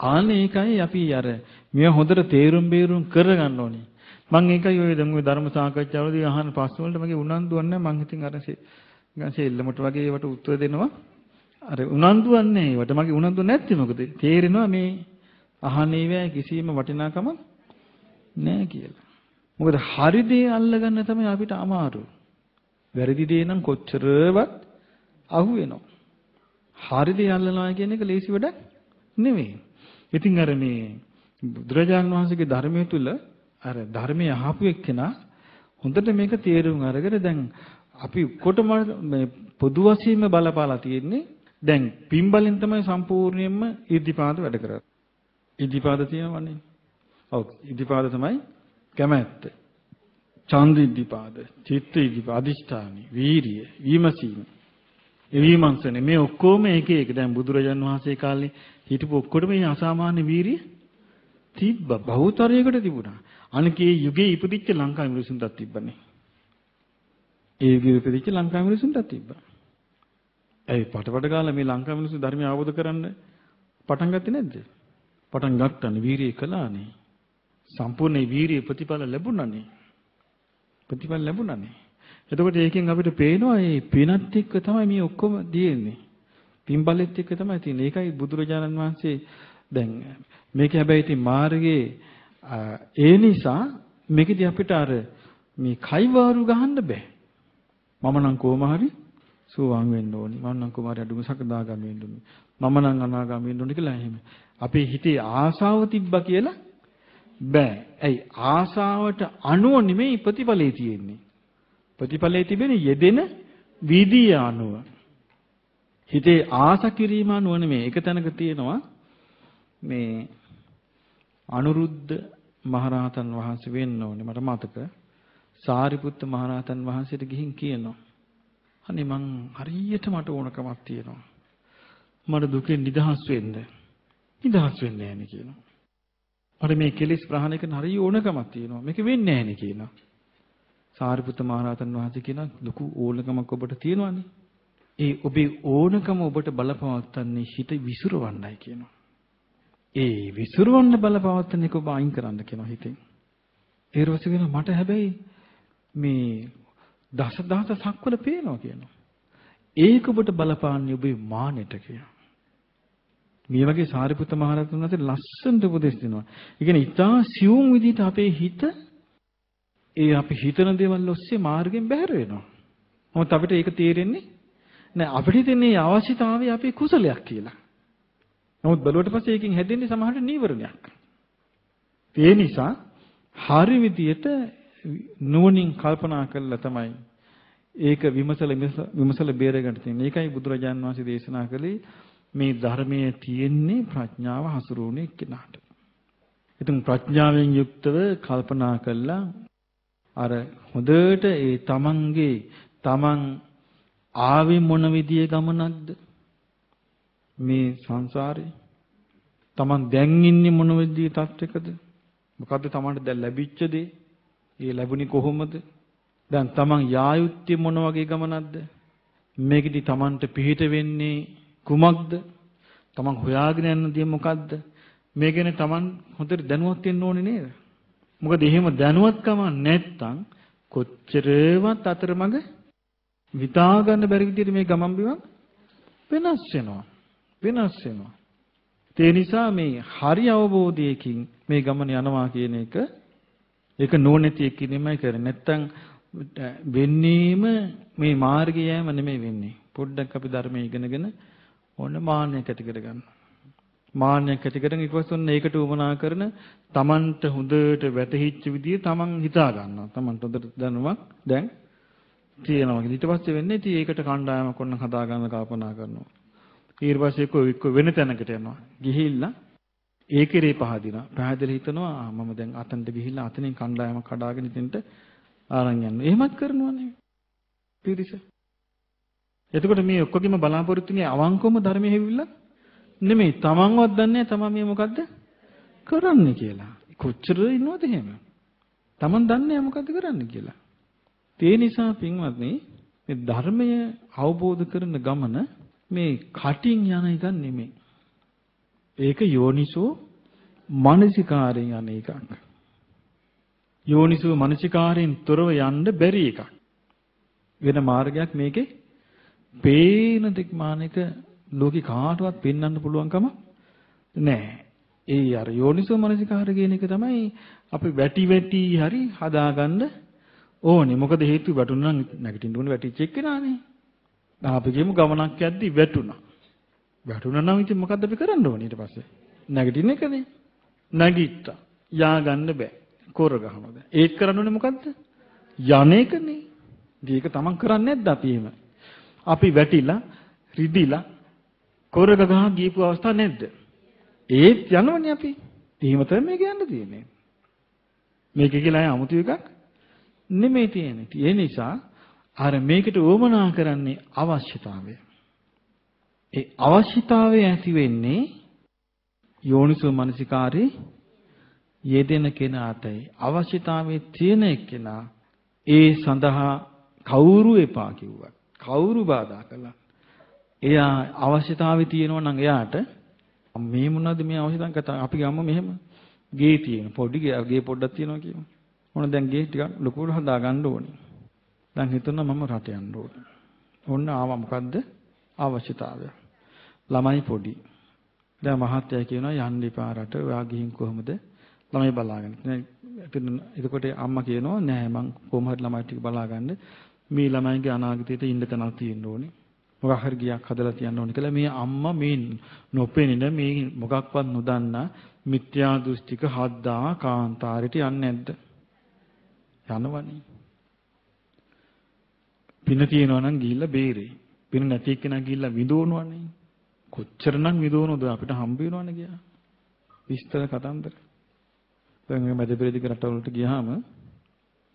ආනේ ඒකයි අපි අර මේ හොඳට තේරුම් බේරුම් කරගන්න ඕනේ. මම ඒකයි ඔය දැන් ඔය ධර්ම සාකච්ඡාවලදී අහන ප්‍රශ්න වලට මගේ උනන්දුවක් නැහැ. මම ඉතින් අර සෙල්ලමට වගේ ඒවට උත්තර දෙනවා. අර උනන්දුවක් නැහැ. ඒවට මගේ උනන්දුව නැත්තේ මොකද? තේරෙනවා මේ අහන්නේ වේ කිසිම වටිනාකමක් නැහැ කියලා. මොකද හරි දේ අල්ලගන්න තමයි අපිට අමාරු. වැරදි දේ නම් කොච්චරවත් අහු වෙනවා. හරි දේ අල්ලනවා කියන එක ලේසි වැඩක් නෙවෙයි. ඉතින් අර මේ බුදුරජාණන් වහන්සේගේ ධර්මයේ තුල අර ධර්මයේ අහපු එක්කෙනා හොඳට මේක තේරුම් අරගෙන දැන් අපි කොටම මේ පොදු වශයෙන්ම බලපාලා තියෙන්නේ දැන් පින්බලෙන් තමයි සම්පූර්ණයෙන්ම ඉද්ධිපාද වැඩ කරන්නේ. ඉද්ධිපාද තියෙනවනේ. ඔව් ඉද්ධිපාද තමයි කැමැත්ත. ඡන්ද ඉද්ධිපාද, චිත්ත ඉද්ධිපාද, අදිෂ්ඨානි, වීරිය, විමසීම. ඒ විමර්ශනේ මේ ඔක්කොම එක එක දැන් බුදුරජාන් වහන්සේ කාලේ හිටපු ඔක්කොටම මේ අසාමාන්‍ය වීරිය තිබ්බා. බහුතරයකට තිබුණා. අනිකේ යුගයේ ඉපදිච්ච ලංකාවේ මිනිසුන්ටත් තිබ්බනේ. ඒ යුගයේ ඉපදිච්ච ලංකාවේ මිනිසුන්ටත් තිබ්බා. ඒ පටපට කාලේ මේ ලංකාවේ මිනිස්සු ධර්මය අවබෝධ කරන්න පටන් ගත්තේ නැද්ද? පටන් ගන්නනේ වීරිය කළානේ. සම්පූර්ණ වීරිය ප්‍රතිඵල ලැබුණානේ. ප්‍රතිඵල ලැබුණානේ. එතකොට ඒකෙන් අපිට පේනවා මේ පිනත් එක්ක තමයි මේ ඔක්කොම දියෙන්නේ. පින්බලෙත් එක්ක තමයි තියෙන්නේ. ඒකයි බුදුරජාණන් වහන්සේ දැන් මේක හැබැයි ඉතින් මාර්ගයේ ඒ නිසා මේකදී අපිට අර මේ කයිවාරු ගහන්න බෑ. මම නම් කොහොම හරි සෝවාන් වෙන්න ඕනි. මම නම් කොහොම හරි අඩුම සකදාගාමී වෙන්න ඕනි. මම නම් අනාගාමී වෙන්න ඕනි කියලා එහෙම. අපේ හිතේ ආසාව තිබ්බා කියලා බෑ. ඇයි ආසාවට අනුව නෙමෙයි ප්‍රතිඵලේ තියෙන්නේ. ප්‍රතිඵලයේ තිබෙන යෙදෙන විදිය අනුව. හිතේ ආස කිරීම අනුව නෙමෙයි. එක තැනක තියෙනවා මේ අනුරුද්ධ මහරහතන් වහන්සේ වෙන්න ඕනේ. මට මතක සාරිපුත්ත මහරහතන් වහන්සේට ගිහින් කියනවා. අනේ මං හරියට මට ඕනකමක් තියෙනවා. මට දුකෙන් නිදහස් වෙන්න. නිදහස් වෙන්නේ නැහැ නේ කියනවා. මට මේ කෙලෙස් ප්‍රහාණය කරන්න හරිය ඕනකමක් තියෙනවා. මේක වෙන්නේ නැහැ නේ කියනවා. සාරිපුත්ත මහරහතන් වහන්සේ කියනවා ලොකු ඕනකමක් ඔබට තියෙනවානේ. ඒ ඔබේ ඕනකම ඔබට බලපවත්තන්නේ හිත විසිරවන්නයි කියනවා. ඒ විසිරවන්න බලපවත්තන එක ඔබ අයින් කරන්න කියනවා හිතෙන්. ඒ රොස් කියනවා මට හැබැයි මේ දසදහස සක්වල පේනවා කියනවා. ඒක ඔබට බලපාන්නේ ඔබේ මානෙට කියනවා. මේ වගේ සාරිපුත්ත මහරහතන් වහන්සේ ලස්සනට උපදෙස් දෙනවා. ඒ කියන්නේ ඊටා සියුම් විදිහට අපේ හිත ඒ අපි හිතන දේවල් ඔස්සේ මාර්ගෙන් බැහැර වෙනවා. මොකද අපිට ඒක තේරෙන්නේ නෑ. අපිට හිතන්නේ අවශ්‍යතාවය අපේ කුසලයක් කියලා. නමුත් බලුවට පස්සේ ඒකෙන් හැදෙන්නේ සමහරට නීවරණයක්. ඒ නිසා හරි විදියට නුවණින් කල්පනා කළා තමයි ඒක විමසල බේරගන්න තියෙන. ඒකයි බුදුරජාන් වහන්සේ දේශනා කළේ මේ ධර්මයේ තියෙන්නේ ප්‍රඥාව හසුරුවන්නේ කෙනාට. ඉතින් ප්‍රඥාවෙන් යුක්තව කල්පනා කළා අර හොඳට ඒ තමන් ආවේ මොන විදියේ ගමනක්ද මේ සංසාරේ? තමන් දැන් ඉන්නේ මොන විදියේ තත්යකද? මොකද්ද තමන්ට දැන් ලැබිච්ච දේ? ඒ ලැබුණේ කොහොමද? දැන් තමන් යා යුත්තේ මොන වගේ ගමනක්ද? මේකෙදි තමන්ට පිහිට වෙන්නේ කුමක්ද? තමන් හොයාගෙන යන දේ මොකද්ද? මේ ගැන තමන් හොඳට දැනුවත් වෙන්න ඕනේ නේද? මොකද එහෙම දැනුවත්කම නැත්තම් කොච්චරවත් අතරමඟ විතා ගන්න බැරි විදිහට මේ ගමන් බිමන් වෙනස් වෙනවා. ඒ නිසා මේ හරි අවබෝධයකින් මේ ගමන යනවා කියන එක ඒක නොනැති එක්කිනෙමයි කරන්නේ. නැත්තම් වෙන්නේම මේ මාර්ගය යෑම නෙමෙයි වෙන්නේ. පොඩ්ඩක් අපි ධර්මයේ ඉගෙනගෙන ඕන මාන්නයක් ඇති කරගන්න. මාන්නයක් ඇති කරගෙන ඊට පස්සේ ඔන්න ඒකට උවමනා කරන Tamanට හොඳට වැටහිච්ච විදිය Taman හිතා ගන්නවා. Tamanට හොඳට දැනුමක් දැන් තියෙනවා. ඊට පස්සේ වෙන්නේ ඉතින් ඒකට කණ්ඩායමක් ඔන්න හදා ගන්න කල්පනා කරනවා. ඊට පස්සේ එක්ක වෙන තැනකට යනවා. ගිහිල්ලා ඒකේ පහදිනවා. පහදලා හිතනවා මම දැන් අතනට ගිහිල්ලා අතනින් කණ්ඩායමක් හදාගෙන ඉතින්ට ආරන් යන්න. එහෙමත් කරනවනේ. පිරිස. එතකොට මේ ඔක්කොගෙම බලාපොරොත්තුනේ අවංකවම ධර්මයේ හැවිල්ලා නෙමෙයි. තමන්වත් දන්නේ නැහැ තමන් මේ මොකද්ද කරන්නේ කියලා. කොච්චර ඉන්නවද එහෙම? තමන් දන්නේ නැහැ මොකද්ද කරන්නේ කියලා. ඒ නිසා පින්වත්නි මේ ධර්මය අවබෝධ කරන ගමන මේ කටින් යන එක නෙමෙයි. ඒක යෝනිසෝ මනසිකාරයෙන් යන එකක්. යෝනිසෝ මනසිකාරයෙන් තොරව යන්න බැරි එකක්. වෙන මාර්ගයක් මේකේ පේන දික්මානක ලෝකේ කාටවත් පෙන්වන්න පුළුවන්කම නැහැ. ඒ අර යෝනිසෝ මනසිකාර කියන එක තමයි අපි වැටි හරි හදාගන්න ඕනේ. මොකද හේතුව වැටුණා නම් නැගිටින්න ඕනේ වැටිච්ච එක්කෙනානේ. අපි කියමු ගමනක් යද්දි වැටුණා. වැටුණා නම් ඉතින් මොකද්ද අපි කරන්න ඕනේ ඊට පස්සේ? නැගිටින්න එකනේ. නැගිට්ටා. යා ගන්න බෑ. කොර ගහනවා දැන්. ඒක කරන්න ඕනේ මොකද්ද? යන එකනේ. ඒක තමන් කරන්නේ නැද්ද අපි එහෙම? අපි වැටිලා රිදිලා කොරක ගහ ගියපු අවස්ථා නැද්ද? ඒත් යනවනේ අපි. එහෙම තමයි මේක යන්න තියෙන්නේ. මේක කියලා 아무තු එකක් නෙමෙයි තියෙන්නේ. ඒ නිසා අර මේකට උවමනා කරන්නේ අවශ්‍යතාවය. ඒ අවශ්‍යතාවය ඇති වෙන්නේ යෝනිසෝ මනසිකාරේ යෙදෙන කෙනාටයි. අවශ්‍යතාවයේ තියෙන එක්කෙනා ඒ සඳහා කවුරු එපා කිව්වත් කවුරු බාධා කළා එයා අවශ්‍යතාවය තියෙනවා නම් එයාට මේ මොනවද මේ අවශ්‍යතාවය අපි ගම්ම මෙහෙම ගේ තියෙන පොඩි ගේ පොඩ්ඩක් තියෙනවා කියමු. ඕන දැන් ගේ ටිකක් ලොකුවට හදා ගන්න ඕනේ. දැන් හිතුණා මම රට යන්න ඕනේ. ඕන්න ආවා මොකද්ද අවශ්‍යතාවය. ළමයි පොඩි. දැන් මහත්තයා කියනවා යන්න එපා රට. ඔයා ගිහින් කොහොමද ළමයි බලාගෙන. එතකොට අම්මා කියනවා නෑ මං කොහොම හරි ළමයි ටික බලාගන්න. මේ ළමයිගේ අනාගතයට ඉන්න තැනක් තියෙන්න ඕනේ. මොකක් හරි ගියක් හදලා තියන්න ඕනේ කියලා මේ අම්මා මේ නොපෙනෙන මේ මොකක්වත් නොදන්නා මිත්‍යා දෘෂ්ටික හද්දා කාන්තාරයට යන්නේ නැද්ද? යනවනේ. පින තියනවා නම් ගිහිල්ලා බේරෙයි. පින නැති එක්කෙනා ගිහිල්ලා විඳවනවනේ. කොච්චරනම් විඳවනවද අපිට හම්බ වෙනවනේ ගියා. විස්තර කතන්දර. දැන් මේ මැද පෙරදිග රටවලට ගියාම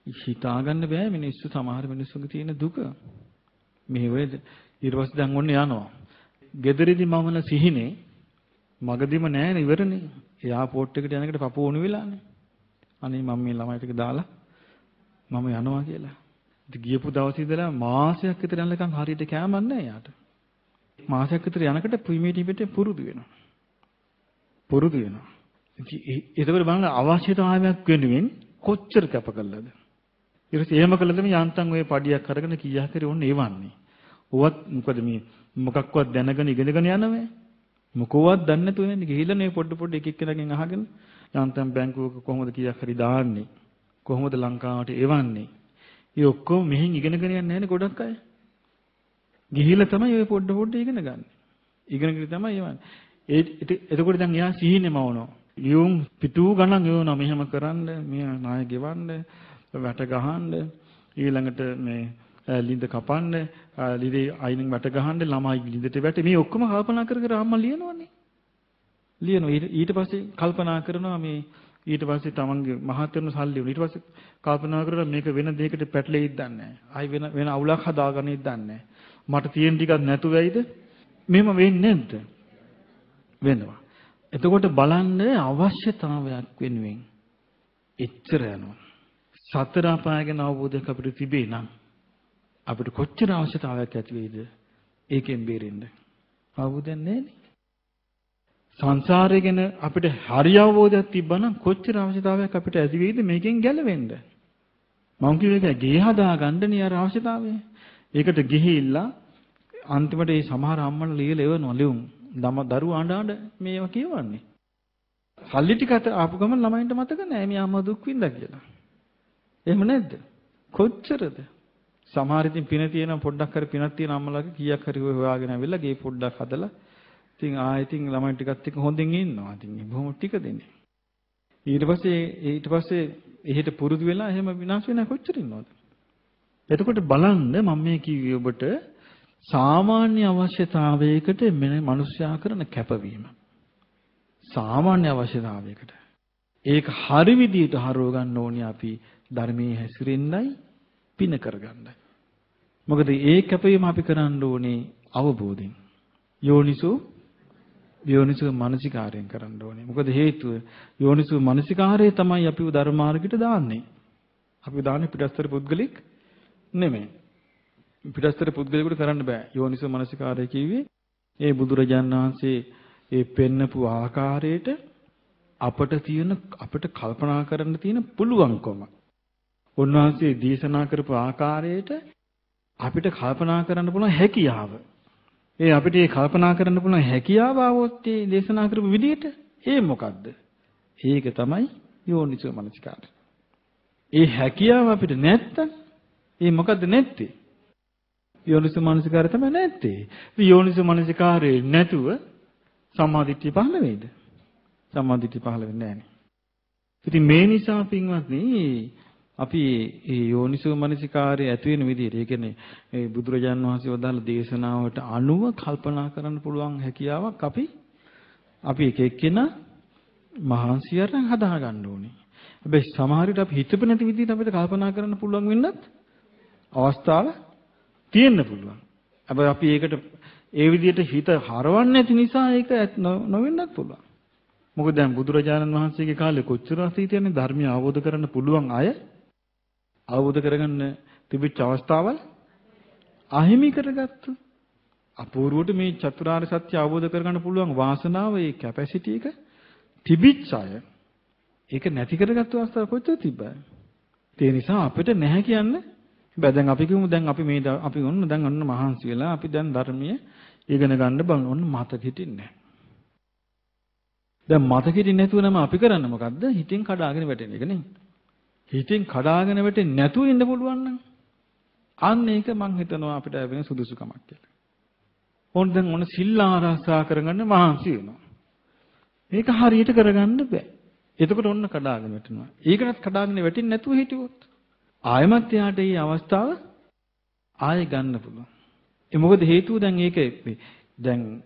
හිතා ගන්න බෑ මිනිස්සු සමහර මිනිස්සුන්ගේ තියෙන දුක. මේ වෙද ඊට පස්සේ දැන් ඔන්න යනවා. ගෙදරදී මමන සිහිනේ මගදීම නෑනේ ඉවරනේ. එයාපෝට් එකට යනකොට පපුව උණු වෙලානේ. අනේ මම මේ ළමයි ටික දාලා මම යනවා කියලා. ඉතින් ගියපු දවසේ ඉඳලා මාසයක් විතර යනකම් හරියට කෑමක් නෑ යාට. මාසයක් විතර යනකොට ප්‍රීමියම් පිටේ පුරුදු වෙනවා. ඒකවල බලන්න අවශ්‍යතාවයක් වෙනුවෙන් කොච්චර කැප කළාද? ඊට පස්සේ එහෙම කළාද මේ යන්තම් ඔය පඩියක් අරගෙන කීයක් හරි ඕනේ එවන්නේ. ඔවත් මොකද මේ මොකක්වත් දැනගෙන ඉගෙනගෙන යනවේ. මොකවත් දන්නේ නැතුව යන්නේ. ගිහිල්ලා නේ පොඩ එක එක්කෙනාගෙන් අහගෙන යන්තම් බැංකුවක කොහොමද කීයක් හරි දාන්නේ? කොහොමද ලංකාවට එවන්නේ? ඒ ඔක්කොම මෙහෙන් ඉගෙනගෙන යන්නේ නැහැනේ ගොඩක් අය. ගිහිල්ලා තමයි ඔය පොඩ ඉගෙන ගන්න. ඉගෙනගෙන තමයි එවන්නේ. එතකොට දැන් එයා සිහිනෙම වුණා. ලියුම් පිටු ගණන් එවනවා මෙහෙම කරන්න, මේ ණය ගෙවන්න, වැට ගහන්න, ඊළඟට මේ ලිඳ කපන්න, ලිඳේ අයිනෙන් වැට ගහන්න, ළමයි ලිඳට වැටේ. මේ ඔක්කොම කල්පනා කර කර අම්මා ලියනවනේ. ලියනවා. ඊට පස්සේ කල්පනා කරනවා මේ ඊට පස්සේ තමන්ගේ මහත්තුන් සල්ලි වුණා. ඊට පස්සේ කල්පනා කරලා මේක වෙන දෙයකට පැටලෙයිද දන්නේ නැහැ. ආයි වෙන අවුලක් හදාගන්නෙයිද දන්නේ නැහැ. මට තියෙන ටිකක් නැතු වෙයිද? මෙහෙම වෙන්නේ නැද්ද? වෙනවා. එතකොට බලන්න අවශ්‍යතාවයක් වෙනුවෙන් එච්චර යනවා. සතර අපාය ගැන අවබෝධයක් අපිට තිබේ නම් අපිට කොච්චර අවශ්‍යතාවයක් ඇති වෙයිද? ඒකෙන් බේරෙන්න. අවබෝධයක් නැහැ. සංසාරය ගැන අපිට හරි අවබෝධයක් තිබ්බනම් කොච්චර අවශ්‍යතාවයක් අපිට ඇති වෙයිද මේකෙන් ගැලවෙන්න. මම කිව්වේ ගේ හදා ගන්නනේ අර අවශ්‍යතාවය. ඒකට ගිහිල්ලා අන්තිමට මේ සමහර අම්මලා ලියලා එවනවා ලියුම්. දරුවෝ අඬ මේවා කියවන්නේ. සල්ලි ටික ආපු ගමන් ළමයින්ට මතක නැහැ මේ අම්මා දුක් විඳා කියලා. එහෙම නැද්ද? කොච්චරද? සමහර ඉතින් පින තියෙන පොඩ්ඩක් හරි පිනක් තියෙන අම්මලාගේ කීයක් හරි හොයාගෙන ඇවිල්ලා ගේ පොඩ්ඩක් හදලා ඉතින් ආයෙත් ළමයි ටිකත් එක්ක හොඳින් ඉන්නවා. ඉතින් බොහොම ටික දෙන්නේ. ඊට පස්සේ එහෙට පුරුදු වෙලා එහෙම විනාශ වෙනා කොච්චර ඉන්නවද? එතකොට බලන්න මම මේ කිව්වේ ඔබට සාමාන්‍ය අවශ්‍යතාවයකට මෙන්න මිනිස්යා කරන කැපවීම. සාමාන්‍ය අවශ්‍යතාවයකට. ඒක හරි විදියට හරව ගන්න ඕනේ අපි ධර්මයේ හැසිරෙන්නයි පින කරගන්නයි. මොකද ඒ කැපවීම අපි කරන්න ඕනේ අවබෝධයෙන්. යෝනිසෝ මනසිකාරයෙන් කරන්න ඕනේ. මොකද හේතුව යෝනිසෝ මනසිකාරය තමයි අපිව ධර්ම මාර්ගයට දාන්නේ. අපි දාන්නේ පිටස්තර පුද්ගලික නෙමෙයි. පිටස්තර පුද්ගලයෙකුට කරන්න බෑ. යෝනිසෝ මනසිකාරය කිව්වේ ඒ බුදුරජාණන් වහන්සේ ඒ පෙන්නපු ආකාරයට අපිට කල්පනා කරන්න තියෙන පුළුවන්කම. උන්වහන්සේ දේශනා කරපු ආකාරයට අපිට කල්පනා කරන්න පුළුවන් හැකියාව. අපිට මේ කල්පනා කරන්න පුළුවන් හැකියාව આવොත් මේ දේශනා කරපු විදිහට ඒ මොකද්ද? ඒක තමයි යෝනිසෝ මනසිකාරය. ඒ හැකියාව අපිට නැත්තම් ඒ මොකද්ද නැත්තේ? යෝනිසෝ මනසිකාරය තමයි නැත්තේ. යෝනිසෝ මනසිකාරේ නැතුව සම්මාදිට්ඨිය පහළ වෙයිද? සම්මාදිට්ඨිය පහළ වෙන්නේ නැහැ. ඉතින් මේ නිසා පින්වත්නි අපි මේ යෝනිසෝ මනසිකාරය ඇති වෙන විදිහට ඒ කියන්නේ මේ බුදුරජාන් වහන්සේ වදාළ දේශනාවට අනුව කල්පනා කරන්න පුළුවන් හැකියාවක් අපි එක එක්කෙනා මහන්සියට හදා ගන්න ඕනේ. හැබැයි සමහර විට අපි හිතපු නැති විදිහට අපිට කල්පනා කරන්න පුළුවන් වෙන්නත් අවස්ථාව තියෙන්න පුළුවන්. හැබැයි අපි ඒකට ඒ විදිහට හිත හරවන්නේ නැති නිසා ඒක නොවෙන්නත් පුළුවන්. මොකද දැන් බුදුරජාණන් වහන්සේගේ කාලේ කොච්චර අතීතයන්නේ ධර්මය අවබෝධ කරගන්න පුළුවන් අය අවබෝධ කරගන්න තිබිච්ච අවස්ථාවල් අහිමි කරගත්තු. අපූර්වට මේ චතුරාර්ය සත්‍ය අවබෝධ කරගන්න පුළුවන් වාසනාව ඒ කැපැසිටි එක තිබිච්ච අය ඒක නැති කරගත්තු අවස්ථාව කොච්චර තිබ්බද? ඒ නිසා අපිට නැහැ කියන්න බෑ. දැන් අපි කියමු දැන් අපි ඔන්න මහන්සි වෙලා අපි දැන් ධර්මයේ ඉගෙන ගන්න බං ඔන්න මතක හිටින්නේ නැහැ. දැන් මතක හිටින්නේ නැතුව නම් අපි කරන්නේ මොකද්ද? හිතෙන් කඩාගෙන වැටෙන එක නේ. හිතෙන් කඩාගෙන වැටෙන්නේ නැතුව ඉන්න පුළුවන් නම් අන්න ඒක මං හිතනවා අපිට වෙන සුදුසුකමක් කියලා. දැන් සිල් ආරක්ෂා කරගන්න මහන්සි වෙනවා. මේක හරියට කරගන්න බෑ. එතකොට ඔන්න කඩාගෙන වැටෙනවා. ඒකටත් කඩාගෙන වැටෙන්නේ නැතුව හිටියොත් ආයමත් යාට මේ අවස්ථාව ආයෙ ගන්න පුළුවන්. මොකද හේතුව දැන්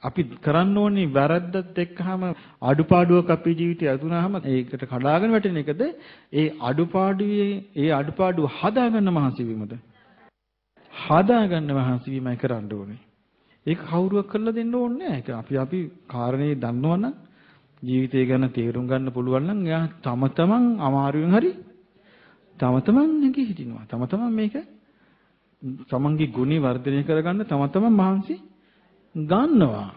අපි කරන්න ඕනේ වැරද්දත් එක්කම අඩුපාඩුවක් අපේ ජීවිතය අඳුනහම ඒකට කඩාගෙන වැටෙන එකද ඒ අඩුපාඩුව හදාගන්න මහන්සි වීමද? හදාගන්න මහන්සි වීමයි කරන්න ඕනේ. ඒක කවුරුවක් කරලා දෙන්න ඕනේ නැහැ. ඒක අපි කාරණේ දන්නවනම් ජීවිතය ගැන තේරුම් ගන්න පුළුවන් නම් එයා තම තමන් අමාරුවෙන් හරි තම තමන් නැගී හිටිනවා. තම තමන් මේක තමන්ගේ ගුණي වර්ධනය කරගන්න තම තමන් මහන්සි ගන්නවා.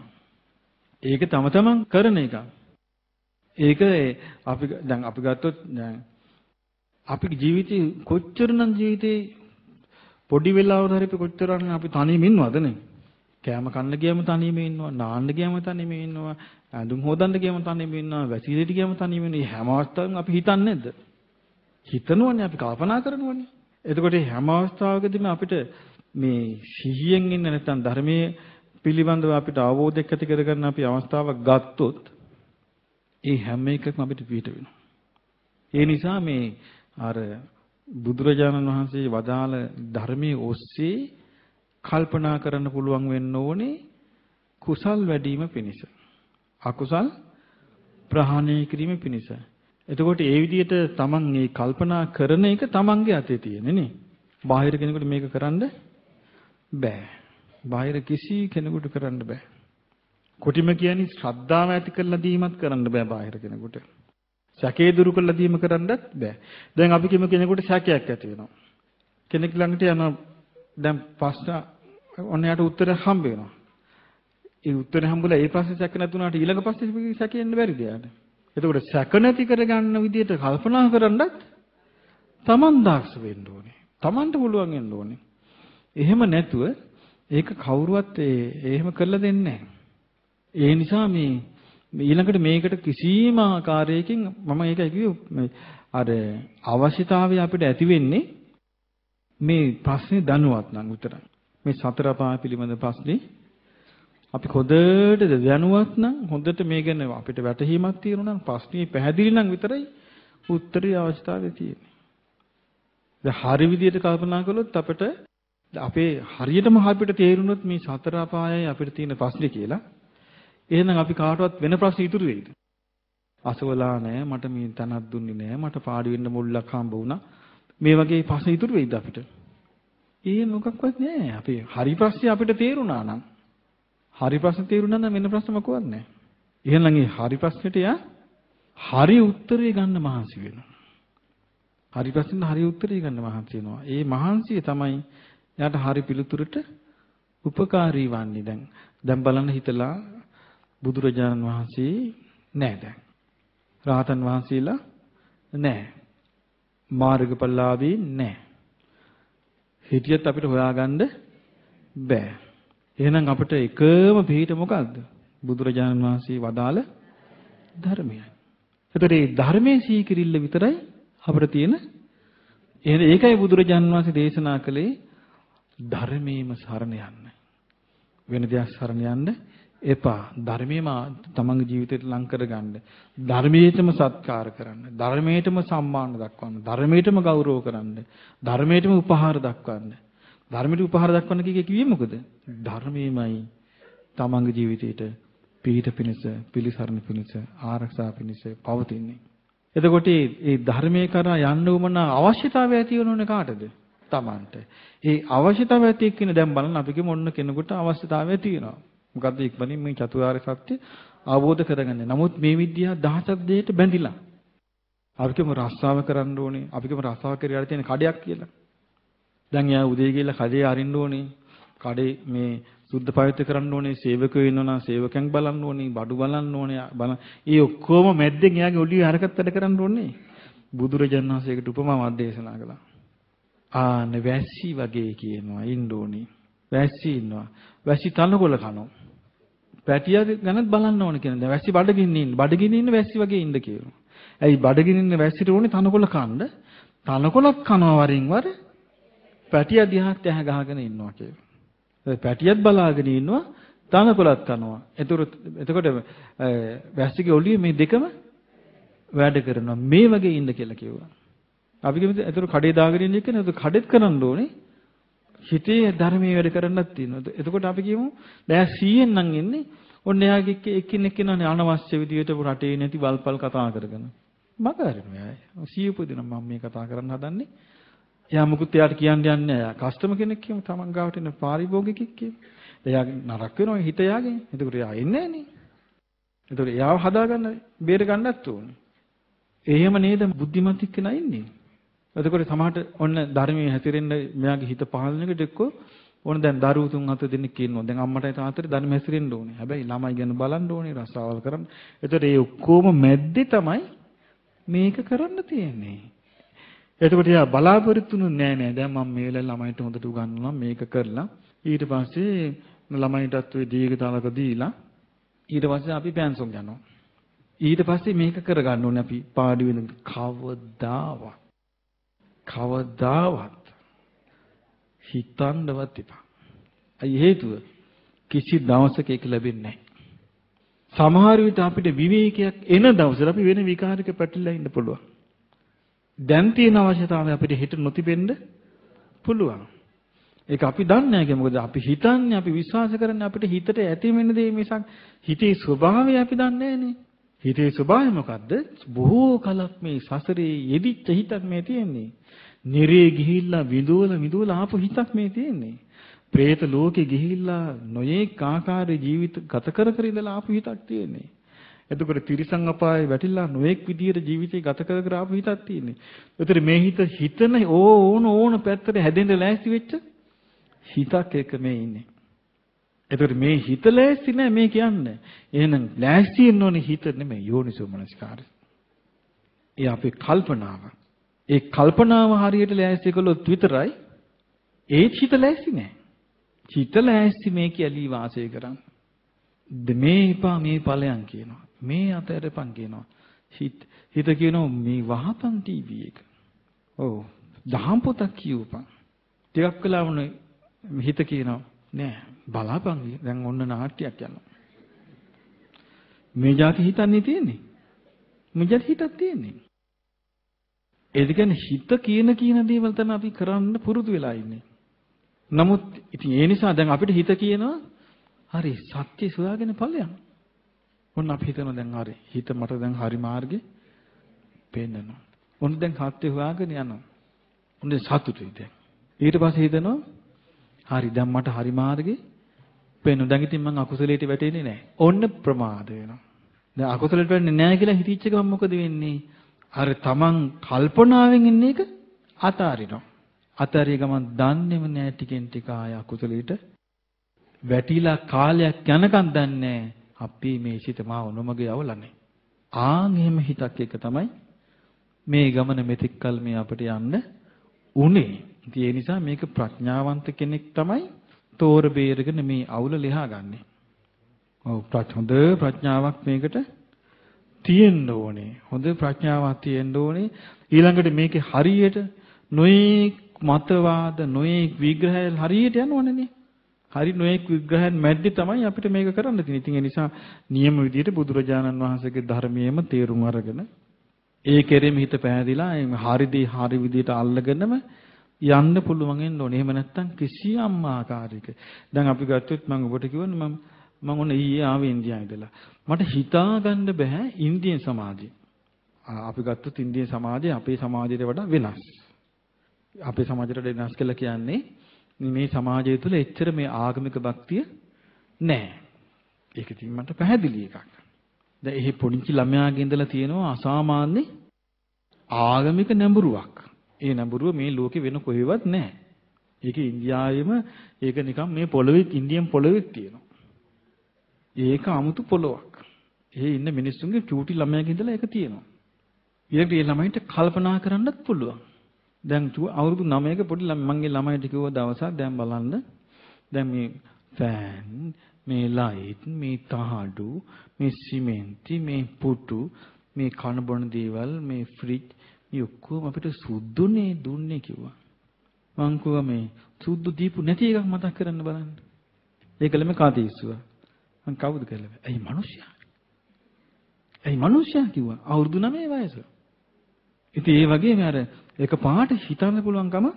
ඒක තම තමන් කරන එක. ඒක අපි ගත්තොත් අපි ජීවිතේ කොච්චරනම් ජීවිතේ පොඩි වෙලාවකට හරි කොච්චරනම් අපි තනියම ඉන්නවද නේ? කෑම කන්න ගියම තනියම ඉන්නවා, නාන්න ගියම තනියම ඉන්නවා, ඇඳුම් හොදන්න ගියම තනියම ඉන්නවා, වැසිකිළියට ගියම තනියම ඉන්නවා. මේ හැම අවස්ථාවෙම අපි හිතන්නේ නැද්ද? හිතනවනේ, අපි කල්පනා කරනවනේ. එතකොට හැම අවස්ථාවකදීම අපිට මේ සිහියෙන් ඉන්න නැත්නම් ධර්මයේ පිළිබඳව අපිට අවබෝධයක් ඇති කරගන්න අපි අවස්ථාවක් ගත්තොත් ඒ හැම එකක්ම අපිට පිට වෙනවා. ඒ නිසා මේ අර බුදුරජාණන් වහන්සේ වදාළ ධර්මයේ ඔස්සේ කල්පනා කරන්න පුළුවන් වෙන්න ඕනේ කුසල් වැඩිම පිණිස. අකුසල් ප්‍රහාණය කිරීම පිණිස. එතකොට ඒ විදිහට තමන් මේ කල්පනා කරන එක තමන්ගේ අතේ තියෙන්නේ නේ. බාහිර කෙනෙකුට මේක කරන්න බෑ. බාහිර කිසි කෙනෙකුට කරන්න බෑ. කොටිම කියන්නේ ශ්‍රද්ධාව ඇති කරලා දීමත් කරන්න බෑ බාහිර කෙනෙකුට. සැකේ දුරු කරලා දීම කරන්නත් බෑ. දැන් අපි කිමු කෙනෙකුට සැකයක් ඇති වෙනවා. කෙනෙක් ළඟට යනවා දැන් ප්‍රශ්න ඔන්න යට උත්තර හම්බ වෙනවා. ඒ උත්තරේ හම්බුලා ඒ ප්‍රශ්නේ සැක නැතුණාට ඊළඟ ප්‍රශ්නේ සැකෙන්න බැරිද යාට? එතකොට සැක නැති කරගන්න විදියට කල්පනා කරන්නත් Taman දාක්ෂ වෙන්න ඕනේ. Tamanට පුළුවන් වෙන්න ඕනේ. එහෙම නැතුව ඒක කවුරුවත් එහෙම කරලා දෙන්නේ නැහැ. ඒ නිසා මේ ඊළඟට මේකට කිසිම ආකාරයකින් මම ඒකයි කිව්වේ අර අවශ්‍යතාවය අපිට ඇති වෙන්නේ මේ ප්‍රශ්නේ දැනුවත් නම් විතරයි. මේ සතර අපාය පිළිබඳ ප්‍රශ්නේ අපි හොඳට දැනුවත් නම් හොඳට මේ ගැන අපිට වැටහීමක් තියෙනවා නම් ප්‍රශ්නේ පැහැදිලි නම් විතරයි උත්තරේ අවශ්‍යතාවය තියෙන්නේ. දැන් හරි විදියට කල්පනා කළොත් අපිට අපේ හරියටම අපිට තේරුනොත් මේ සතර අපායයි අපිට තියෙන ප්‍රශ්නේ කියලා එහෙනම් අපි කාටවත් වෙන ප්‍රශ්න ඉතුරු වෙයිද? අසවලා නෑ මට මේ තනක් දුන්නේ නෑ මට පාඩි වෙන්න මුල්ලක් හම්බ වුණා. මේ වගේ ප්‍රශ්න ඉතුරු වෙයිද අපිට? ඒ මොකක්වත් නෑ. අපි හරි ප්‍රශ්නේ අපිට තේරුණා නම් හරි ප්‍රශ්න තේරුණා නම් වෙන ප්‍රශ්න මොකවත් නෑ. එහෙනම් මේ හරි ප්‍රශ්නෙට යා හරි උත්තරේ ගන්න මහන්සි වෙනවා. හරි ප්‍රශ්නෙට හරි උත්තරේ ගන්න මහන්සි වෙනවා. ඒ මහන්සිය තමයි යාට හරි පිළිතුරට උපකාරී වන්නේ. දැන් බලන්න හිතලා බුදුරජාණන් වහන්සේ නෑ දැන්. රාතන් වහන්සේලා නෑ. මාර්ගඵලලාභී නෑ. හිටියත් අපිට හොයාගන්න බෑ. එහෙනම් අපිට එකම පිහිට මොකද්ද? බුදුරජාණන් වහන්සේ වදාළ ධර්මයයි. ඒතර මේ ධර්මයේ සීකිරිල්ල විතරයි අපිට තියෙන. ඒකයි බුදුරජාණන් වහන්සේ දේශනා කළේ ධර්මයේම සරණ යන්න. වෙන දෙයක් සරණ යන්න එපා. ධර්මයේම තමන්ගේ ජීවිතයට ලං කරගන්න. ධර්මයේටම සත්කාර කරන්න. ධර්මයේටම සම්මාන දක්වන්න. ධර්මයේටම ගෞරව කරන්න. ධර්මයේටම උපහාර දක්වන්න. ධර්මයට උපහාර දක්වන්න කිව්වේ මොකද? ධර්මයේමයි තමන්ගේ ජීවිතයට පීඨ පිණිස, පිළිසරණ පිණිස, ආරක්ෂා පිණිස පවතින්නේ. එතකොට මේ ධර්මයේ කරා යන්න උමන අවශ්‍යතාවය ඇති වෙනෝනේ කාටද? තමන්ට. ඒ අවශ්‍යතාවය ඇති කියන දැන් බලන්න අපි කිව්ව ඔන්න කෙනෙකුට අවශ්‍යතාවය තියෙනවා. මොකද්ද ඉක්මනින් මේ චතුරාර්ය සත්‍ය අවබෝධ කරගන්න. නමුත් මේ විද්‍යාව දහසක් දෙයට බැඳිලා. අපි කිව්ව රස්සාව කරන්න ඕනේ. අපි කිව්ව රස්සාව කරලා තියෙන කඩයක් කියලා. දැන් යා උදේ ගිහලා කඩේ අරින්න ඕනේ. කඩේ මේ සුද්ධ පවිත්‍ර කරන්න ඕනේ. සේවකයෝ ඉන්නවනම් සේවකයන් බලන්න ඕනේ. බඩු බලන්න ඕනේ. ඒ ඔක්කොම මැද්දෙන් යාගේ ඔළුවේ හරකත් වැඩ කරන්න ඕනේ. බුදුරජාණන් වහන්සේකට උපමාවක් දේශනා කළා. ආන වැස්සි වගේ කියනවා ඉන්න ඕනේ. වැස්සි ඉන්නවා. වැස්සි තනකොළ කනවා. පැටිය ගැනත් බලන්න ඕනේ කියන. දැන් වැස්සි බඩගින්න ඉන්න. බඩගින්න ඉන්න වැස්සි වගේ ඉන්න කියනවා. ඇයි බඩගින්න ඉන්න වැස්සිට ඕනේ තනකොළ කන්න? තනකොළත් කනවා වරින් වර. පැටිය දිහාත් ඇහ ගහගෙන ඉන්නවා කියලා. ඒ පැටියත් බලාගෙන ඉන්නවා තනකොළත් කනවා. එතකොට වැස්සිගේ ඔළුවේ මේ දෙකම වැඩ කරනවා. මේ වගේ ඉන්න කියලා කිව්වා. අපි කිව්වේ එතකොට කඩේ දාගෙන ඉන්න එක නේද? කඩෙත් කරන්න ඕනේ. හිතේ ධර්මයේ වැඩ කරන්නත් තියෙනවා. එතකොට අපි කියමු දැන් 100න් නම් ඉන්නේ ඔන්න එයාගේ එක්කිනෙක් කෙනානේ අනවශ්‍ය විදියට රටේ නැති වල්පල් කතා කරගෙන. මග හරිනවා එයා. 100 උපදින මම මේ කතා කරන්න හදන්නේ. එයා මුකුත් එයාට කියන්න යන්නේ නැහැ. කස්ටමර් කෙනෙක් කියමු තමන් ගාවට එන පාරිභෝගිකෙක් කියමු. එයා නරක වෙනවා හිත එයාගේ. එතකොට එයා එන්නේ නැහැ නේ. එතකොට එයාව හදාගන්න බේර ගන්නත් ඕනේ. එහෙම නේද බුද්ධිමත් කෙනා ඉන්නේ. එතකොට සමහරට ඔන්න ධර්මයේ හැසිරෙන්න මෙයාගේ හිත පාලනයකට එක්කෝ ඕන දැන් දරුවෝ 3-4 දෙනෙක් ඉන්නවා. දැන් අම්මටයි තාත්තටයි ධර්ම හැසිරෙන්න ඕනේ. හැබැයි ළමයි ගැන බලන්න ඕනේ, රසාවල් කරන්න. එතකොට මේ ඔක්කොම මැද්දේ තමයි මේක කරන්න තියෙන්නේ. එතකොට යා බලාපොරොත්තුුනේ නෑ. දැන් මම මේ වෙලාවේ ළමයිට හොඳට උගන්වනවා මේක කරලා ඊට පස්සේ ළමයිටත් ඔය දීගතාලක දීලා ඊට පස්සේ අපි පෑන්සොන් යනවා. ඊට පස්සේ මේක කරගන්න ඕනේ අපි පාඩි වෙන කවදාවත් හිතන්නවත් එපා. අයි හේතුව කිසි දවසක ඒක ලැබෙන්නේ නැහැ. සමහර විට අපිට විවේකයක් එන දවසට අපි වෙන විකාරයක පැටලලා ඉන්න පුළුවන්. දැන් තියෙන අවශ්‍යතාවය අපිට හිත නොතිබෙන්න පුළුවන්. ඒක අපි දන්නේ නැහැ. මොකද අපි හිතන්නේ, අපි විශ්වාස කරන්නේ අපිට හිතට ඇති වෙන දේ මිසක් හිතේ ස්වභාවය අපි දන්නේ නැහනේ. හිතේ ස්වභාවය මොකද්ද? බොහෝ කලක් මේ සසරේ යෙදිච්ච හිතක් මේ තියෙන්නේ. නිරේ ගිහිල්ලා විඳවලා ආපු හිතක් මේ තියෙන්නේ. പ്രേත ලෝකේ ගිහිල්ලා නොයේක ආකාරයේ ජීවිත ගත කර ඉඳලා ආපු හිතක් තියෙන්නේ. එතකොට තිරිසන් අපායේ වැටිලා නොඑක් විදියට ජීවිතේ ගත කර ආපු හිතක් තියෙන්නේ. ඒතර මේ හිතන ඕන පැත්තට හැදෙන්න ලෑස්ති වෙච්ච හිතක් එක මේ ඉන්නේ. ඒතර මේ හිත ලෑස්ති නෑ මේ කියන්නේ. එහෙනම් ලෑස්ති වෙන්න ඕනේ හිත නෙමෙයි යෝනිසෝ මනස්කාරය. ඒ අපේ කල්පනාව. ඒ කල්පනාව හරියට ලෑස්ති කළොත් විතරයි ඒ හිත ලෑස්ති නෑ. හිත ලෑස්ති මේ කියලී වාසය කරන්නේ. මේ ඉපා මේ ඵලයන් කියනවා. මේ අතරපන් කියනවා. හිත කියනවා මේ වහපන් ටීවී එක. ඔව් දහම් පොතක් කියවපන්. ටිකක් වෙලා වුණේ හිත කියනවා නෑ බලාපන් දැන් ඔන්න නාට්‍යයක් යනවා. මේ જાති හිතන්නේ තියෙන්නේ. මේ જાති හිතක් තියෙන්නේ. ඒ කියන්නේ හිත කියන දේවල් තමයි අපි කරන්න පුරුදු වෙලා ඉන්නේ. නමුත් ඉතින් ඒ නිසා දැන් අපිට හිත කියනවා හරි සත්‍ය සොයාගෙන ඵලයන්. ඔන්න අපි හිතනවා දැන් හරි හිත මට දැන් හරි මාර්ගේ පේන්නනවා. ඔන්න දැන් සත්‍ය හොයාගෙන යනවා. ඔන්න සතුටුයි දැන්. ඊට පස්සේ හිතනවා හරි දැන් මට හරි මාර්ගේ පේනවා. දැන් ඉතින් මං අකුසලයට වැටෙන්නේ නැහැ. ඔන්න ප්‍රමාද වෙනවා. දැන් අකුසලයට වැටෙන්නේ නැහැ කියලා හිතීච්ච ගමන් මොකද වෙන්නේ? අර තමන් කල්පනාවෙන් ඉන්න එක අතාරිනවා. අතාරිය ගමන් දන්නේම නැහැ ටිකෙන් ටික ආය අකුසලයට වැටිලා කාලයක් යනකම් දන්නේ අපි මේ සිත මාව නොමග යවලන්නේ. ආන් එහෙම හිතක් එක තමයි මේ ගමන මෙතික් කල මේ අපිට යන්න උනේ. ඉතින් ඒ නිසා මේක ප්‍රඥාවන්ත කෙනෙක් තමයි තෝර බේරගෙන මේ අවුල ලියා ගන්නෙ. ඔව් හොඳ ප්‍රඥාවක් මේකට තියෙන්න ඕනේ. හොඳ ප්‍රඥාවක් තියෙන්න ඕනේ. ඊළඟට මේකේ හරියට නොයේ මතවාද නොයේ විග්‍රහය හරියට යනවනේ. හරි නොඑක් විග්‍රහයන් මැද්දේ තමයි අපිට මේක කරන්න තියෙන්නේ. ඉතින් ඒ නිසා නියම විදියට බුදුරජාණන් වහන්සේගේ ධර්මයේම තේරුම් අරගෙන ඒ කෙරෙම හිත පැහැදිලා හරිදී හරි විදියට අල්ලගෙනම යන්න පුළුවන් වෙන්න ඕනේ. එහෙම නැත්නම් කිසියම් ආකාරයක දැන් අපි ගත්තොත් මම ඔබට කිව්වනේ මම ඔන්න ඊයේ ආවේ ඉන්දියාවේ ඉඳලා. මට හිතා ගන්න බෑ ඉන්දියන් සමාජය. අපි ගත්තොත් ඉන්දියන් සමාජය අපේ සමාජයට වඩා වෙනස්. අපේ සමාජයට වෙනස් කියලා කියන්නේ මේ සමාජය තුළ එච්චර මේ ආගමික භක්තිය නැහැ. ඒක ඉතින් මට පැහැදිලි එකක්. දැන් එහි පොඩි ළමයාගේ ඉඳලා තියෙනවා අසාමාන්‍ය ආගමික නැඹුරුවක්. ඒ නැඹුරුව මේ ලෝකේ වෙන කොහෙවත් නැහැ. ඒක ඉන්දියාවේම ඒක නිකන් මේ පොළොවේ ඉන්දියන් පොළොවේ තියෙනවා. ඒක 아무තු පොළොවක්. ඒ ඉන්න මිනිස්සුන්ගේ චූටි ළමයාගේ ඉඳලා ඒක තියෙනවා. ඊළඟට ඒ ළමයින්ට කල්පනා කරන්නත් පුළුවන්. දැන් අවුරුදු 9ක පොඩි මගේ ළමයිට කිව්ව දවසක් දැන් බලන්න දැන් මේ ෆෑන් මේ ලයිට් මේ තහඩු මේ සිමෙන්ති මේ පුටු මේ කන බොන දේවල් මේ ෆ්‍රිජ් මේ ඔක්කොම අපිට සුදුනේ දුන්නේ කිව්වා. මං කිව්වා මේ සුදු දීපු නැති එකක් මතක් කරන්න බලන්න. ඒකලම කාදීස්සුවා. මං කවුද කියලා. ඇයි මිනිස්සයා? ඇයි මිනිස්සයා කිව්වා. අවුරුදු 9 වයස. ඉතින් ඒ වගේම අර එක පාට හිතන්න පුළුවන්කම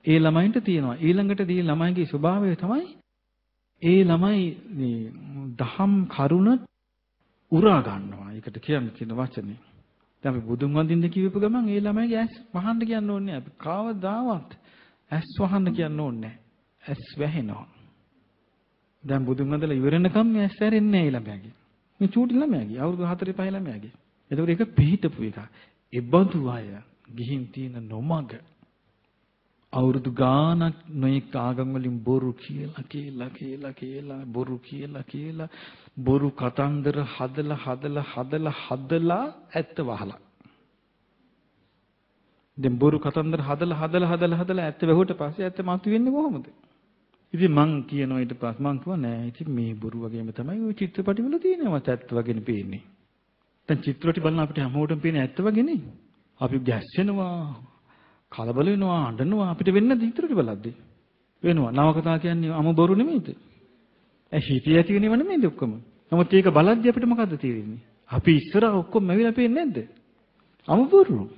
ඒ ළමයින්ට තියෙනවා. ඊළඟට දී ළමයිගේ ස්වභාවය තමයි ඒ ළමයි මේ දහම් කරුණ උරා ගන්නවා. ඒකට කියන්න තියෙන වචනේ. දැන් අපි බුදුන් වඳින්න කිව්වපු ගමන් ඒ ළමයිගේ ඇස් වහන්න කියන්න ඕනේ නැහැ. අපි කවදාවත් ඇස් වහන්න කියන්න ඕනේ නැහැ. ඇස් වැහෙනවා. දැන් බුදුන් වඳලා ඉවර වෙනකම් මේ ඇස් ඇරෙන්නේ නැහැ ළමයාගේ. මේ චූටි ළමයාගේ අවුරුදු 4 5 ළමයාගේ. එතකොට ඒක පිළිහිටපු එකක්. ඒබඳු අය ගිහින් තියෙන නොමග අවුරුදු ගානක් නොඑක ආගම් වලින් බොරු කියලා බොරු කතන්දර හදලා ඇත්ත වහලා. දැන් බොරු කතන්දර හදලා ඇත්ත වැහුවට පස්සේ ඇත්ත මතුවෙන්නේ කොහොමද? ඉතින් මං කියනවා ඊට පස්සේ මං කිව්වා නෑ ඉතින් මේ බොරු වගේම තමයි ওই චිත්‍රපටි වල තියෙනවා ඇත්ත වගේනේ පේන්නේ. දැන් චිත්‍රපටි බලන අපිට හැමෝටම පේන්නේ ඇත්ත වගේනේ. අපි ගැස්සෙනවා, කලබල වෙනවා, අඬනවා අපිට වෙන්නේ නැද්ද චිත්‍රපටි බලද්දී? වෙනවා. නවකතා කියන්නේ අම බොරු නෙමෙයිද? හිතේ ඇති වෙනව නෙමෙයිද ඔක්කොම? නමුත් ඒක බලද්දී අපිට මොකද්ද තේරෙන්නේ? අපි ඉස්සරහ ඔක්කොම මැවිලා පේන්නේ නැද්ද? අම බොරු.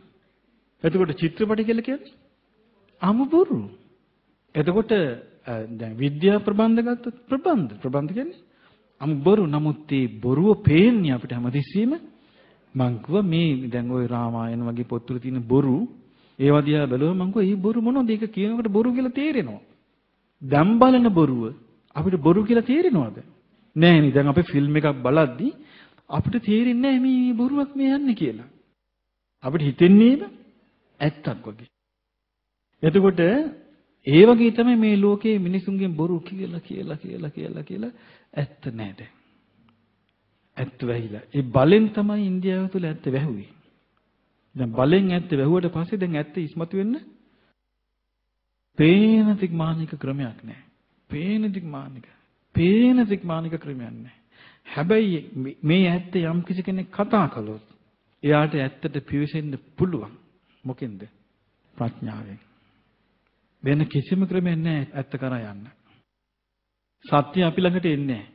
එතකොට චිත්‍රපටි කියලා කියන්නේ අමු බොරු. එතකොට දැන් විද්‍යා ප්‍රබන්ධ ගත්තොත් ප්‍රබන්ධ කියන්නේ අමු බොරු. නමුත් මේ බොරුව පේන්නේ අපිට හැමතිස්සෙම මං කිව්වා මේ දැන් ওই රාමායන වගේ පොත්වල තියෙන බොරු ඒවා දිහා බැලුවම මං කිව්වා මේ බොරු මොනවද? ඒක කියනකොට බොරු කියලා තේරෙනවා. දැන් බලන බොරුව අපිට බොරු කියලා තේරෙනවද? නෑනේ. දැන් අපි ෆිල්ම් එකක් බලද්දී අපිට තේරෙන්නේ නෑ මේ බොරුවක් මේ යන්නේ කියලා. අපිට හිතෙන්නේ ඇත්තක් වගේ. එතකොට ඒ වගේ තමයි මේ ලෝකයේ මිනිසුන්ගෙන් බොරු කියලා ඇත්ත නෑ දැන්. ඇත්ත වැහිලා. ඒ බලෙන් තමයි ඉන්දියාව තුළ ඇත්ත වැහුවේ. දැන් බලෙන් ඇත්ත වැහුවට පස්සේ දැන් ඇත්ත ඉස්මතු වෙන්න පේන තිග්මානික ක්‍රමයක් නෑ. පේන තිග්මානික ක්‍රමයක් නෑ. හැබැයි මේ ඇත්ත යම් කිසි කෙනෙක් කතා කළොත් එයාට ඇත්තට පිවිසෙන්න පුළුවන්. මොකෙන්ද? ප්‍රඥාවෙන්. වෙන කිසිම ක්‍රමයක් නෑ ඇත්ත කරා යන්න. සත්‍ය අපි ළඟට එන්නේ නෑ.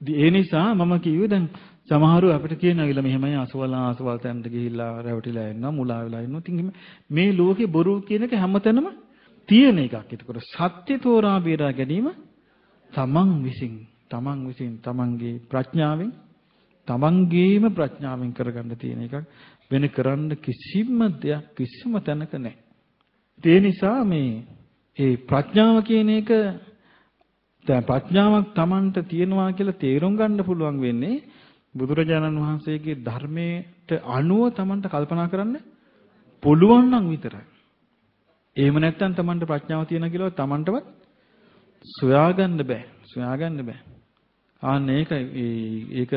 ඒ නිසා මම කිව්වේ දැන් සමහරව අපිට කියනවා මෙහෙමයි අසවල් තැනට ගිහිල්ලා රැවටිලා ඉන්නවා මුලා වෙලා ඉන්නවා. ඉතින් මේ ලෝකේ බොරු කියන එක හැමතැනම තියෙන එකක්. ඒකෝර සත්‍ය තෝරා බේරා ගැනීම තමන් විසින් තමන්ගේ ප්‍රඥාවෙන් තමන්ගේම ප්‍රඥාවෙන් කරගන්න තියෙන එකක්. වෙන කරන්න කිසිම දෙයක් කිසිම තැනක නැහැ. ඒ නිසා මේ ප්‍රඥාව කියන එක දැන් ප්‍රඥාවක් තමන්ට තියෙනවා කියලා තේරුම් ගන්න පුළුවන් වෙන්නේ බුදුරජාණන් වහන්සේගේ ධර්මයට අනුව තමන්ට කල්පනා කරන්න පුළුවන් නම් විතරයි. එහෙම නැත්නම් තමන්ට ප්‍රඥාව තියෙනවා කියලා තමන්ටවත් සොයාගන්න බෑ. ආන්න ඒක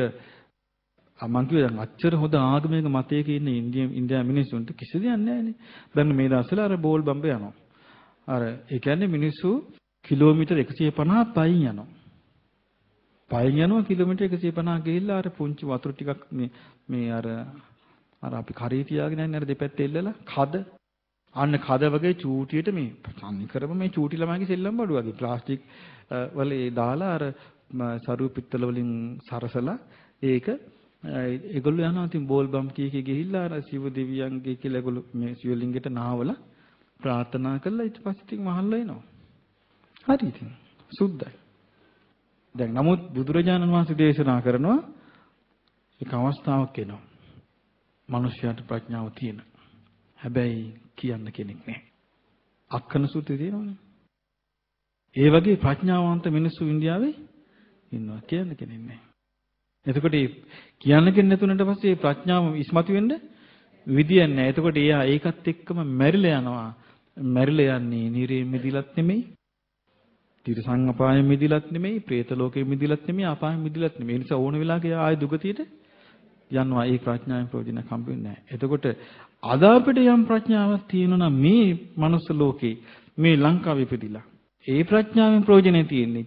මම කිව්වා දැන් අච්චර හොඳ ආගමික මතයක ඉන්න ඉන්දියා මිනිස්සුන්ට කිසි දෙයක් නැහැනේ. දැන් මේ දවස්වල අර බෝල් බම්බ යනවා. ඒ කියන්නේ මිනිස්සු කිලෝමීටර් 150 පයින් යනවා. කිලෝමීටර් 150 ගිහිල්ලා අර පුංචි වතුර ටිකක් මේ අර අපි කරේ තියාගෙන යන්නේ අර දෙපැත්තේ ඉල්ලලා අන්න කද වගේ චූටියට මේ සම්නිකරම මේ චූටි ළමයිගේ සෙල්ලම් බඩු වගේ ප්ලාස්ටික් වල දාලා අර සරු පිත්තල වලින් සරසලා ඒගොල්ලෝ යනවා ඉතින් බෝල් බම් කීකේ ගිහිල්ලා අර සිව දෙවියන්ගේ කියලා ඒගොල්ලෝ මේ සිවලිංගයට නාවලා ප්‍රාර්ථනා කළා ඊට පස්සේ ඉතින් මහල්ලා එනවා. හරි ඉතින් සුද්ධයි. දැන් නමුත් බුදුරජාණන් වහන්සේ දේශනා කරනවා එක අවස්ථාවක් එනවා. මිනිස්යාට ප්‍රඥාව තියෙන. හැබැයි කියන්න කෙනෙක් නැහැ. අක්කන සූත්‍රය තියෙනවනේ. ඒ වගේ ප්‍රඥාවන්ත මිනිස්සු ඉන්දියාවේ ඉන්නවා කියන්න කෙනෙක් නැහැ. එතකොට කියන්න කෙනෙක් නැතුණට පස්සේ ප්‍රඥාව ඉස්මතු වෙන්න විදියක් නැහැ. එතකොට එයා ඒකත් එක්කම මැරිලා යනවා. මැරිලා යන්නේ නිරේ මිදිලත් නෙමෙයි. තිරසං අපායෙ මිදිලත් නෙමෙයි. പ്രേත ලෝකෙ මිදිලත් නෙමෙයි. අපායෙ මිදිලත් නෙමෙයි. ඒ නිසා ඕන වෙලාවක ආය දුගතියට යනවා. ඒ ප්‍රඥාවෙන් ප්‍රයෝජනයක් හම්බ වෙන්නේ නැහැ. එතකොට අද අපිට යම් ප්‍රඥාවක් තියෙනවා නම් මේ මනුස්ස ලෝකේ මේ ලංකාවේ ඉපදිලා ඒ ප්‍රඥාවෙන් ප්‍රයෝජනෙ තියෙන්නේ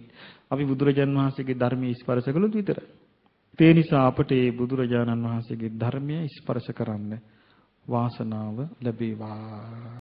අපි බුදුරජාණන් වහන්සේගේ ධර්මයේ ස්පර්ශ කළොත් විතරයි. ඒ නිසා අපට මේ බුදුරජාණන් වහන්සේගේ ධර්මය ස්පර්ශ කරන්න වාසනාව ලැබේවා.